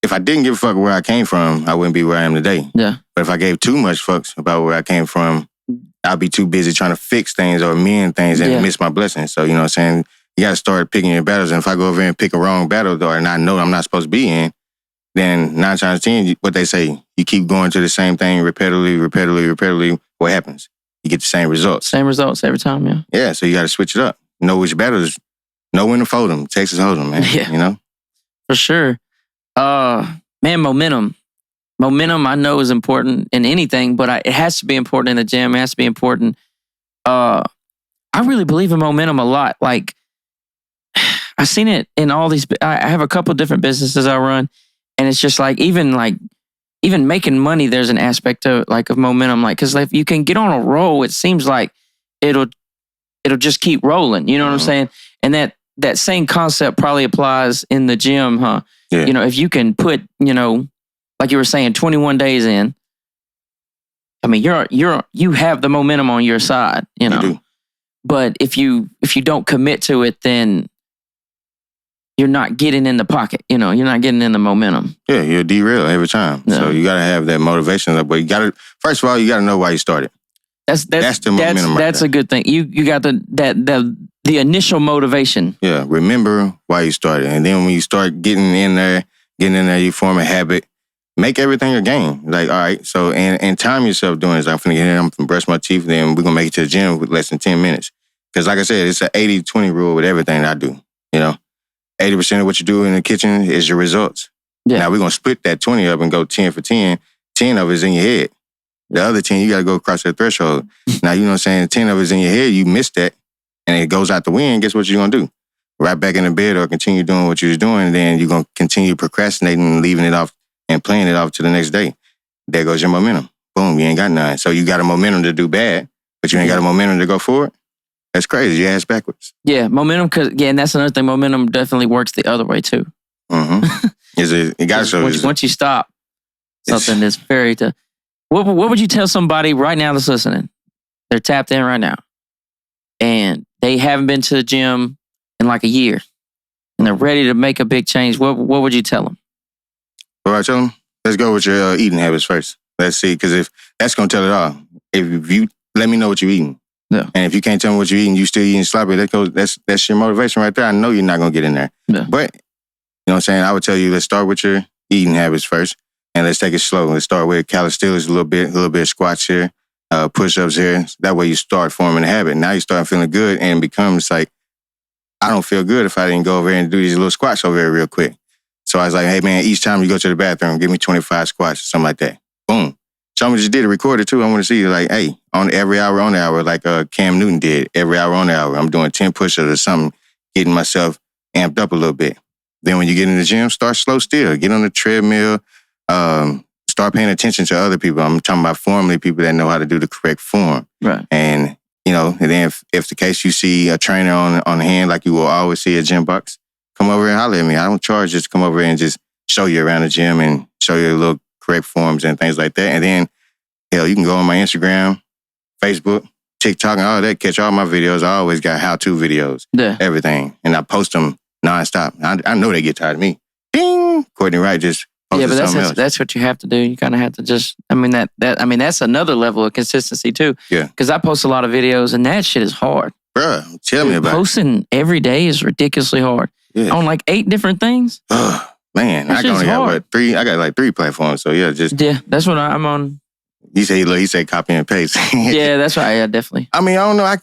if I didn't give a fuck where I came from, I wouldn't be where I am today. Yeah. But if I gave too much fucks about where I came from, I'd be too busy trying to fix things or mend things and miss my blessings. So, you know what I'm saying? You got to start picking your battles. And if I go over here and pick a wrong battle or I know I'm not supposed to be in, then 9 times 10, what they say, you keep going to the same thing repeatedly, what happens? You get the same results. Same results every time, yeah. Yeah, so you got to switch it up. Know which battles. Know when to fold them. Texas Hold'em, man. Yeah. You know? For sure. Man, momentum. Momentum I know is important in anything, but it has to be important in the gym. It has to be important. I really believe in momentum a lot. Like, I've seen it in all these, I have a couple different businesses I run, and it's just like, even making money, there's an aspect of momentum. Like, cause if you can get on a roll, it seems like it'll it'll just keep rolling. You know what I'm saying? And that same concept probably applies in the gym, huh? Yeah. You know, if you can put, you know, like you were saying, 21 days in, I mean, you have the momentum on your side, you know. You do. But if you don't commit to it, then you're not getting in the pocket. You know, you're not getting in the momentum. Yeah, you'll derail every time. Yeah. So you got to have that motivation. But you got to, first of all, you got to know why you started. That's the momentum. That's a good thing. You got the initial motivation. Yeah, remember why you started, and then when you start getting in there, you form a habit. Make everything a game. Like, all right, so and time yourself doing this. I'm finna get in, I'm finna brush my teeth, then we're gonna make it to the gym with less than 10 minutes. Because like I said, it's an 80-20 rule with everything that I do. You know, 80% of what you do in the kitchen is your results. Yeah. Now we're gonna split that 20 up and go 10 for 10. 10 of it is in your head. The other 10, you gotta go across that threshold. Now, you know what I'm saying? 10 of it is in your head, you missed that, and it goes out the wind, guess what you're gonna do? Right back in the bed or continue doing what you was doing, and then you're gonna continue procrastinating and leaving it off and playing it off to the next day. There goes your momentum. Boom, you ain't got none. So you got a momentum to do bad, but you ain't got a momentum to go forward. That's crazy. Your ass backwards. Yeah, momentum, and that's another thing. Momentum definitely works the other way too. Mm-hmm. It got so once you stop something that's very tough. What would you tell somebody right now that's listening? They're tapped in right now, and they haven't been to the gym in like a year, and they're ready to make a big change. What would you tell them? All right, tell them, let's go with your eating habits first. Let's see, because if that's going to tell it all. If you let me know what you're eating. Yeah. And if you can't tell me what you're eating, you still eating sloppy, that's your motivation right there. I know you're not going to get in there. Yeah. But, you know what I'm saying, I would tell you, let's start with your eating habits first, and let's take it slow. Let's start with calisthenics a little bit of squats here, push-ups here. That way you start forming a habit. Now you start feeling good, and it becomes like, I don't feel good if I didn't go over here and do these little squats over here real quick. So I was like, hey, man, each time you go to the bathroom, give me 25 squats or something like that. Boom. Somebody just did it, recorded too. I want to see, like, hey, on every hour on the hour, like Cam Newton did, every hour on the hour, I'm doing 10 push-ups or something, getting myself amped up a little bit. Then when you get in the gym, start slow still. Get on the treadmill. Start paying attention to other people. I'm talking about formally people that know how to do the correct form. Right. And, you know, and then if the case you see a trainer on hand, like you will always see at gym box, come over and holler at me. I don't charge just to come over and just show you around the gym and show you the little correct forms and things like that. And then, hell, you can go on my Instagram, Facebook, TikTok, and all that. Catch all my videos. I always got how-to videos, everything. And I post them nonstop. I know they get tired of me. Ding! Courtney Wright just posted something else. That's what you have to do. You kind of have to just, that's another level of consistency too. Yeah. Because I post a lot of videos and that shit is hard. Bruh, tell me about it. Posting every day is ridiculously hard. Yeah. On like 8 different things. Man, I only got 3. I got like 3 platforms. So yeah, that's what I'm on. He said copy and paste. Yeah, that's right. Yeah, definitely. I mean, I don't know. I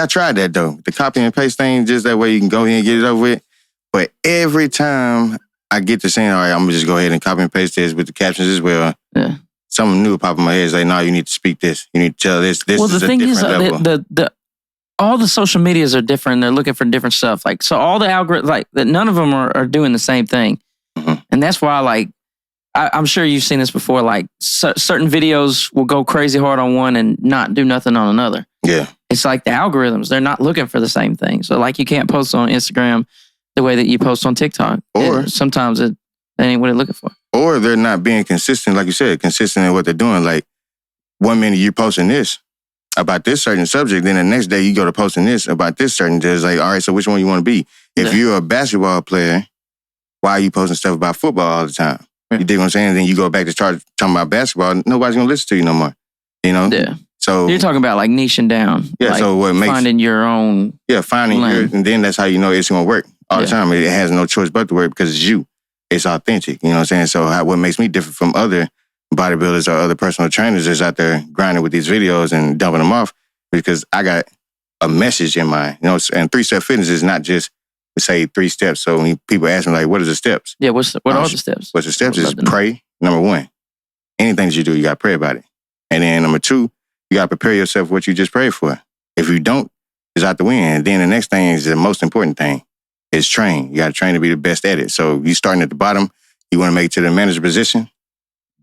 tried that though. The copy and paste thing, just that way you can go ahead and get it over with. But every time I get to saying, all right, I'm gonna just go ahead and copy and paste this with the captions as well. Yeah. Something new pop in my head is like, no, you need to speak this. You need to tell this. This is a different level. All the social medias are different. They're looking for different stuff. Like, so all the algorithms, like, none of them are doing the same thing. Mm-hmm. And that's why, like, I'm sure you've seen this before. Like, certain videos will go crazy hard on one and not do nothing on another. Yeah. It's like the algorithms, they're not looking for the same thing. So, like, you can't post on Instagram the way that you post on TikTok. Or sometimes that ain't what they're looking for. Or they're not being consistent, like you said, consistent in what they're doing. Like, 1 minute you're posting this about this certain subject, then the next day you go to posting this about this certain. It's like, all right, so which one you want to be? If you're a basketball player, why are you posting stuff about football all the time? Right. You dig what I'm saying? Then you go back to start talking about basketball, nobody's going to listen to you no more. You know? Yeah. So you're talking about like niching down. Yeah, like so what makes... Finding your own... Yeah, finding your... And then that's how you know it's going to work all the time. It has no choice but to work because it's you. It's authentic. You know what I'm saying? So what makes me different from other bodybuilders or other personal trainers is out there grinding with these videos and dumping them off because I got a message in mind. You know, and 3-step fitness is not just, say, 3 steps. So when people ask me, like, what are the steps? Yeah, what are the steps? What's the steps is pray, number 1. Anything that you do, you got to pray about it. And then number 2, you got to prepare yourself for what you just prayed for. If you don't, it's out the wind. And then the next thing is the most important thing is train. You got to train to be the best at it. So you starting at the bottom, you want to make it to the manager position.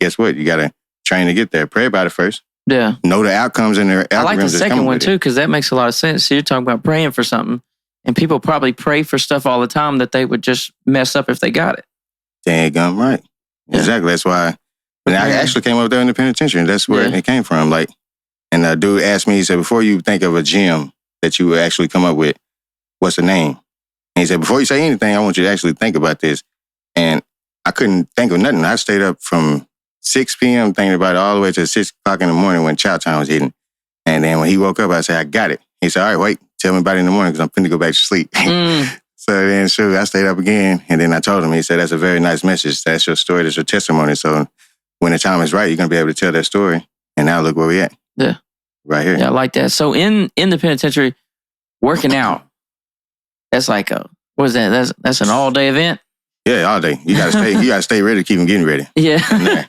Guess what? You got to train to get there. Pray about it first. Yeah. know the outcomes and their algorithms. I like the second one too, because that makes a lot of sense. So you're talking about praying for something, and people probably pray for stuff all the time that they would just mess up if they got it. Dang, right. Yeah. Exactly. That's why. And I actually came up there in the penitentiary. That's where it came from. Like, and the dude asked me, he said, before you think of a gym that you would actually come up with, what's the name? And he said, before you say anything, I want you to actually think about this. And I couldn't think of nothing. I stayed up from 6 p.m. thinking about it all the way to 6 o'clock in the morning when chow time was hitting. And then when he woke up, I said, I got it. He said, all right, wait, tell me about it in the morning because I'm finna go back to sleep. So then, sure, I stayed up again. And then I told him, he said, that's a very nice message. That's your story. That's your testimony. So when the time is right, you're going to be able to tell that story. And now look where we at. Yeah. Right here. Yeah, I like that. So in the penitentiary, working out, that's like what is that? That's an all-day event? Yeah, all day. You gotta stay ready to keep them getting ready. Yeah.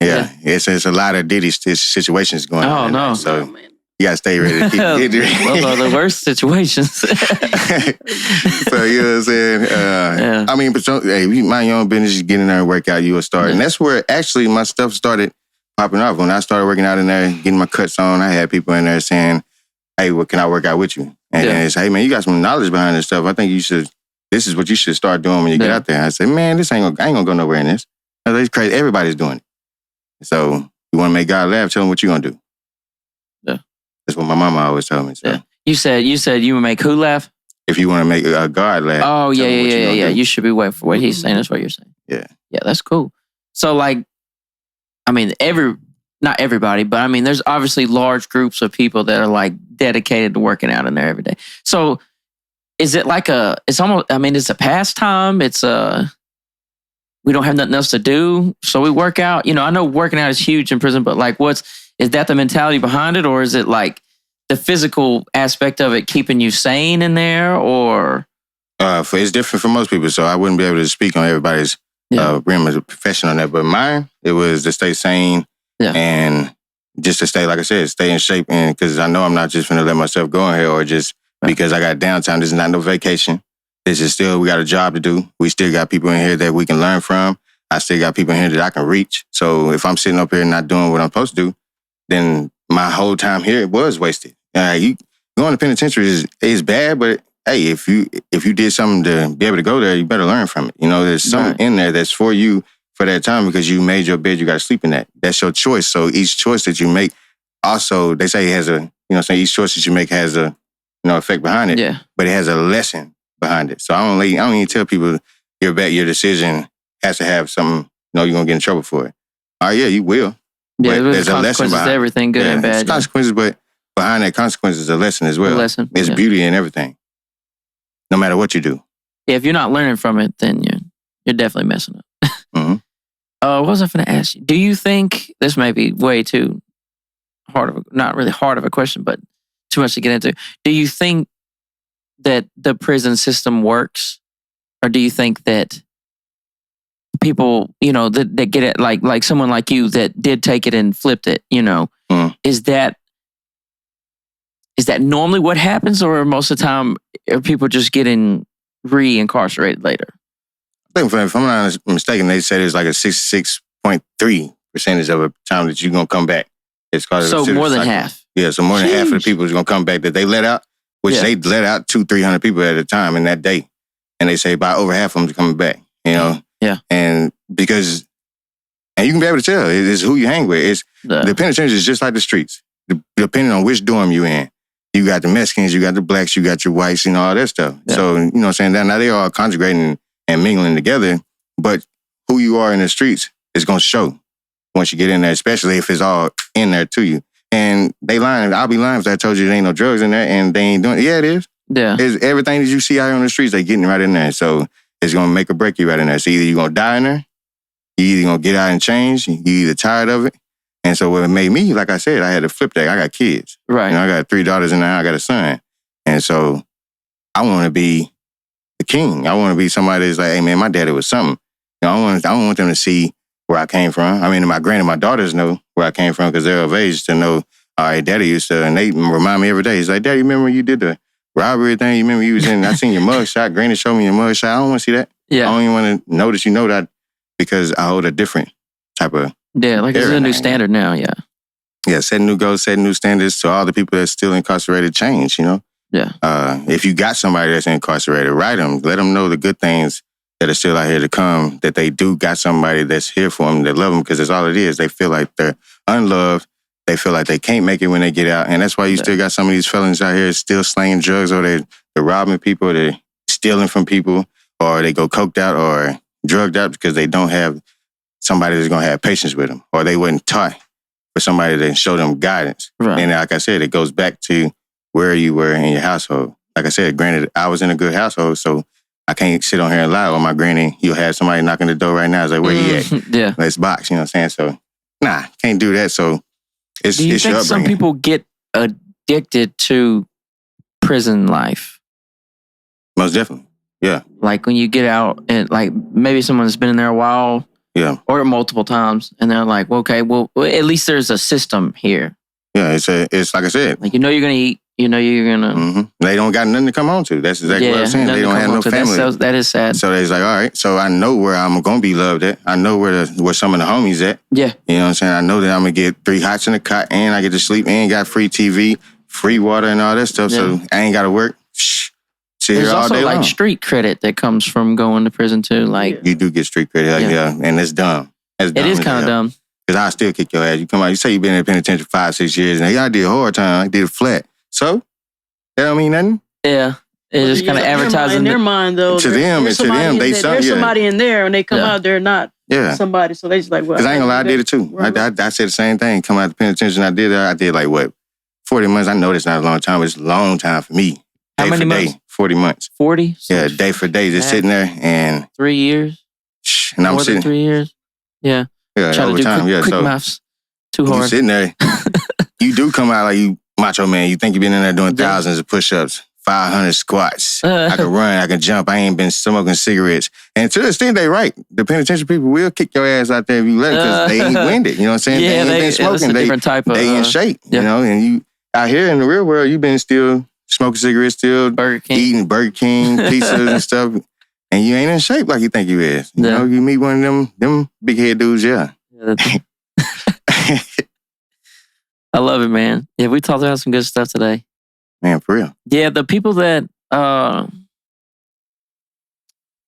Yeah. It's a lot of ditty situations going on. Oh, no. So you gotta stay ready to keep getting ready. Those are the worst situations. So you know what I'm saying? I mean, but hey, you mind your own business, you get in there and work out, you will start. And that's where actually my stuff started popping off. When I started working out in there, getting my cuts on, I had people in there saying, hey, what can I work out with you? And then it's, hey man, you got some knowledge behind this stuff. I think this is what you should start doing when you get out there. I said, man, I ain't gonna go nowhere in this. It's crazy. Everybody's doing it. So you want to make God laugh, tell him what you're gonna do. Yeah. That's what my mama always told me. So. Yeah. You said you would make who laugh? If you want to make God laugh. Oh, yeah. You should be waiting for what he's saying. That's what you're saying. Yeah. Yeah, that's cool. So like, I mean, not everybody, but I mean, there's obviously large groups of people that are like dedicated to working out in there every day. So is it like it's a pastime. We don't have nothing else to do, so we work out. You know, I know working out is huge in prison, but like is that the mentality behind it? Or is it like the physical aspect of it keeping you sane in there, or? It's different for most people, so I wouldn't be able to speak on everybody's realm as a professional on that. But mine, it was to stay sane and just to stay, like I said, stay in shape. And because I know I'm not just going to let myself go in here or just because I got downtime. This is not no vacation. This is still, we got a job to do. We still got people in here that we can learn from. I still got people in here that I can reach. So if I'm sitting up here and not doing what I'm supposed to do, then my whole time here was wasted. You going to penitentiary is bad, but hey, if you did something to be able to go there, you better learn from it. You know, there's something in there that's for you for that time because you made your bed, you got to sleep in that. That's your choice. So each choice that you make, also they say it has each choice that you make has a effect behind it. Yeah. But it has a lesson behind it. So I don't even tell people your decision has to have something. You're gonna get in trouble for it. Oh yeah, you will. Yeah, there's a lesson behind everything, good and bad. There's consequences, but behind that consequence is a lesson as well. It's beauty in everything. No matter what you do. Yeah, if you're not learning from it, then you're definitely messing up. Mm-hmm. What was I going to ask you? Do you think, this may be way too not really hard of a question, but too much to get into. Do you think that the prison system works? Or do you think that people, that get it, like someone like you that did take it and flipped it, is that normally what happens, or most of the time are people just getting re-incarcerated later? I think if I'm not mistaken, they said it's like a 66.3% of the time that you're going to come back. It's so more than half. Yeah, so more than half of the people is going to come back that they let out, which they let out 200-300 people at a time in that day. And they say about over half of them are coming back, Yeah. And because, and you can be able to tell, it's who you hang with. The penitentiary is just like the streets, depending on which dorm you're in. You got the Mexicans, you got the blacks, you got your whites, all that stuff. Yeah. So, you know what I'm saying? Now they all congregating and mingling together, but who you are in the streets is going to show once you get in there, especially if it's all in there to you. And they lying. I'll be lying if I told you there ain't no drugs in there and they ain't doing it. Yeah, it is. Yeah. It's everything that you see out here on the streets, they getting right in there. So it's going to make or break you right in there. So either you're going to die in there, you either going to get out and change, you either tired of it. And so what made me, like I said, I had to flip that. I got kids. Right. I got 3 daughters and now I got a son. And so I want to be the king. I want to be somebody that's like, hey man, my daddy was something. I don't want them to see where I came from. I mean, my daughters know where I came from because they're of age to know, all right, daddy used to, and they remind me every day. He's like, daddy, remember when you did the robbery thing? You remember you was in, I seen your mug shot. Granny showed me your mug shot. I don't want to see that. Yeah. I don't even want to know that you know that because I hold a different type of. Yeah, like it's a new standard now, yeah. setting new goals, setting new standards to all the people that's still incarcerated. Change, Yeah. If you got somebody that's incarcerated, write them. Let them know the good things that are still out here to come, that they do got somebody that's here for them, that love them, because that's all it is. They feel like they're unloved. They feel like they can't make it when they get out. And that's why you still got some of these felons out here still slinging drugs, or they're robbing people, they're stealing from people, or they go coked out or drugged out because they don't have somebody that's going to have patience with them, or they wasn't taught for somebody to show them guidance. Right. And like I said, it goes back to where you were in your household. Like I said, granted, I was in a good household, so I can't sit on here and lie. Or my granny, you'll have somebody knocking the door right now. It's like, where he at? Yeah. Let's box, you know what I'm saying? So, can't do that. So, Do you think some people get addicted to prison life? Most definitely, yeah. Like when you get out and like maybe someone's been in there a while, yeah, or multiple times, and they're like, well, okay, well, at least there's a system here. Yeah, it's like I said. Like, you're going to eat, you're going to... Mm-hmm. They don't got nothing to come home to. That's exactly what I'm saying. They don't have no family. That is sad. So they's like, all right, so I know where I'm going to be loved at. I know where some of the homies at. Yeah. You know what I'm saying? I know that I'm going to get 3 hots in the cot, and I get to sleep, and got free TV, free water, and all that stuff. Yeah. So I ain't got to work. There's also like street credit that comes from going to prison too. Like, you do get street credit, and it's dumb. It is kind of dumb. Because I still kick your ass. You come out, you say you've been in the penitentiary 5-6 years, and I did a hard time. I did a flat. So, that don't mean nothing? Yeah. It's just kind of advertising. In their mind, though. To them, there's somebody in there, and they come out, they're not somebody. So they just like, well. Because I ain't gonna lie, I did it too. Right. I said the same thing. Come out the penitentiary, and I did like, 40 months? I know that's not a long time, but it's a long time for me. How many months? 40 months. 40? Yeah, day for day, just sitting there and... 3 years? And I'm sitting... 3 years? Yeah. Yeah, trying over to do time, quick maths. Too hard. You sitting there, you do come out like you macho man. You think you've been in there doing thousands of push-ups, 500 squats. I can run, I can jump. I ain't been smoking cigarettes. And to the extent they right, the penitentiary people will kick your ass out there if you let them, because they ain't winded. You know what I'm saying? Yeah, they ain't been smoking. They in shape. You know, and you out here in the real world, you been still smoking cigarettes, still eating Burger King pizzas and stuff. And you ain't in shape like you think you is. You know, you meet one of them big head dudes, I love it, man. Yeah, we talked about some good stuff today. Man, for real. Yeah, the people that, I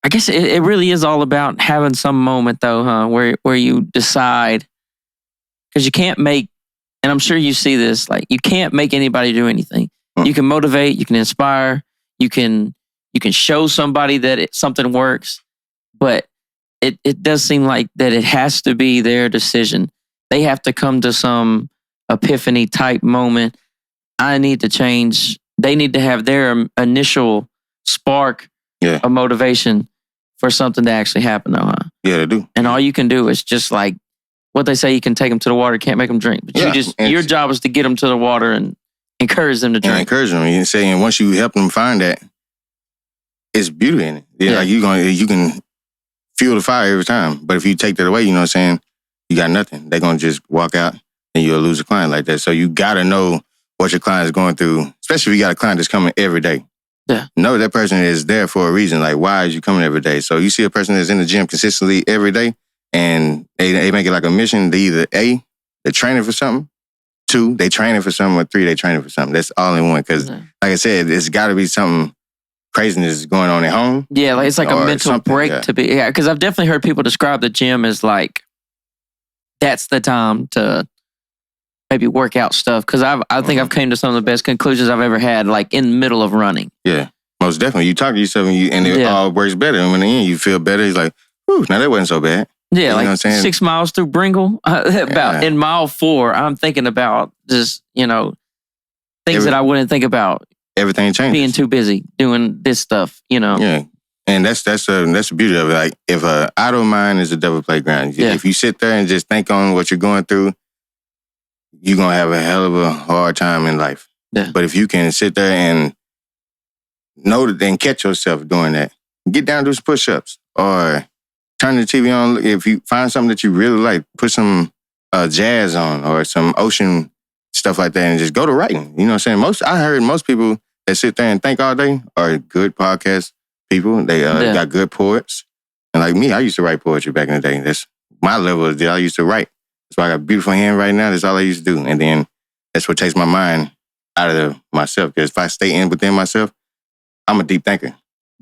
guess it really is all about having some moment though, huh? Where you decide, because you can't make, and I'm sure you see this, like you can't make anybody do anything. You can motivate, you can inspire, you can show somebody that something works, but it does seem like that it has to be their decision. They have to come to some epiphany type moment. I need to change. They need to have their initial spark of motivation for something to actually happen though, huh? Yeah, they do. And all you can do is just like what they say, you can take them to the water, can't make them drink. But your job is to get them to the water and encourage them to drink. Encourage them. You say, and once you help them find that, it's beauty in it. Like you can fuel the fire every time. But if you take that away, you know what I'm saying, you got nothing. They're gonna just walk out and you'll lose a client like that. So you gotta know what your client is going through, especially if you got a client that's coming every day. Yeah. Know that person is there for a reason. Like, why is you coming every day? So you see a person that's in the gym consistently every day, and they make it like a mission. They either A, they're training for something, 2, they training for something, or 3, they training for something. That's all in one. Because, like I said, it's got to be something craziness going on at home. Yeah, like it's like a mental break to be. Yeah, because I've definitely heard people describe the gym as like that's the time to maybe work out stuff. Because I think I've came to some of the best conclusions I've ever had, like in the middle of running. Yeah, most definitely. You talk to yourself and it all works better. And when in the end you feel better, it's like, whew, now that wasn't so bad. Yeah, you know like what I'm saying? 6 miles through Bringle. In mile 4, I'm thinking about just, things that I wouldn't think about. Everything changes. Being too busy doing this stuff, Yeah. And that's the beauty of it. Like, if an idle mind is a devil playground. If you sit there and just think on what you're going through, you're going to have a hell of a hard time in life. Yeah. But if you can sit there and know that and catch yourself doing that, get down and do some push-ups or turn the TV on. If you find something that you really like, put some jazz on or some ocean stuff like that and just go to writing. You know what I'm saying? I heard most people that sit there and think all day are good podcast people. They got good poets. And like me, I used to write poetry back in the day. That's my level. I used to write. That's why I got a beautiful hand right now. That's all I used to do. And then that's what takes my mind out of myself. Because if I stay within myself, I'm a deep thinker.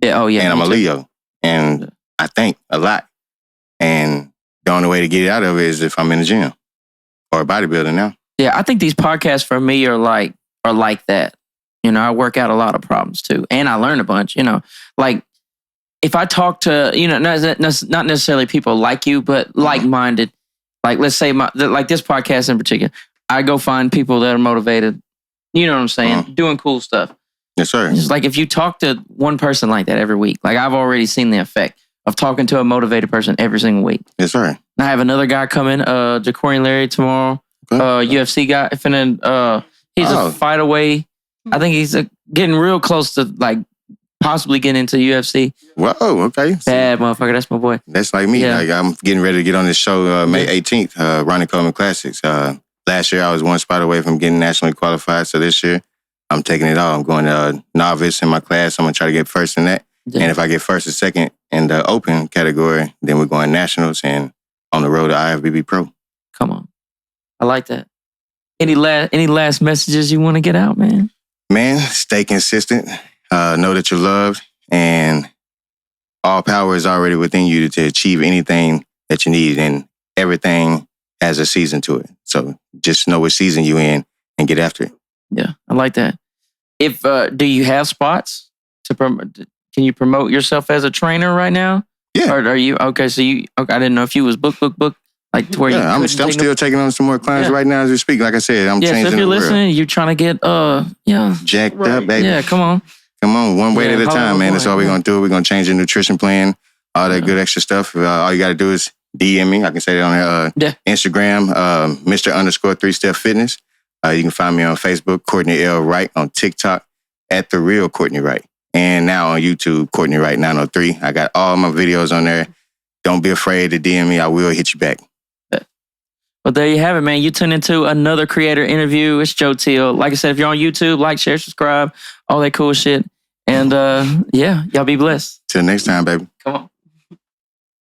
Yeah, oh yeah. And I'm a Leo. And I think a lot. And the only way to get it out of it is if I'm in the gym or bodybuilding now. Yeah, I think these podcasts for me are like that. You know, I work out a lot of problems too. And I learn a bunch, you know. Like, if I talk to, you know, not necessarily people like you, but like-minded, like let's say like this podcast in particular, I go find people that are motivated, you know what I'm saying, doing cool stuff. Yes, sir. It's like if you talk to one person like that every week, like I've already seen the effect of talking to a motivated person every single week. Yes, sir. And I have another guy coming, Courtney Wright tomorrow, UFC guy, he's a fight away. I think he's getting real close to like possibly getting into UFC. Whoa, okay. Bad motherfucker, that's my boy. That's like me. Yeah. Like I'm getting ready to get on this show May 18th, Ronnie Coleman Classics. Last year I was one spot away from getting nationally qualified. So this year I'm taking it all. I'm going to novice in my class. I'm going to try to get first in that. Yeah. And if I get first or second in the open category, then we're going nationals and on the road to IFBB Pro. Come on. I like that. Any last messages you want to get out, man? Man, stay consistent. Know that you're loved, and all power is already within you to achieve anything that you need, and everything has a season to it. So just know what season you're in and get after it. Yeah, I like that. If do you have spots to promote? Can you promote yourself as a trainer right now? Yeah. Or are you okay? So you? Okay, I didn't know if you was book. Like to where I'm still taking on some more clients right now as we speak. Like I said, I'm changing the world. So if you're listening, you're trying to get jacked up, baby. Yeah, come on. Come on, one weight at a time, man. That's all we're going to do. We're going to change the nutrition plan, all that good extra stuff. All you got to do is DM me. I can say that on Instagram, Mr._3Step Fitness. You can find me on Facebook, Courtney L. Wright, on TikTok, at The Real Courtney Wright. And now on YouTube, Courtney Wright 903. I got all my videos on there. Don't be afraid to DM me. I will hit you back. Well, there you have it, man. You tune into another creator interview. It's Joe Teel. Like I said, if you're on YouTube, like, share, subscribe, all that cool shit. And y'all be blessed. Till next time, baby. Come on.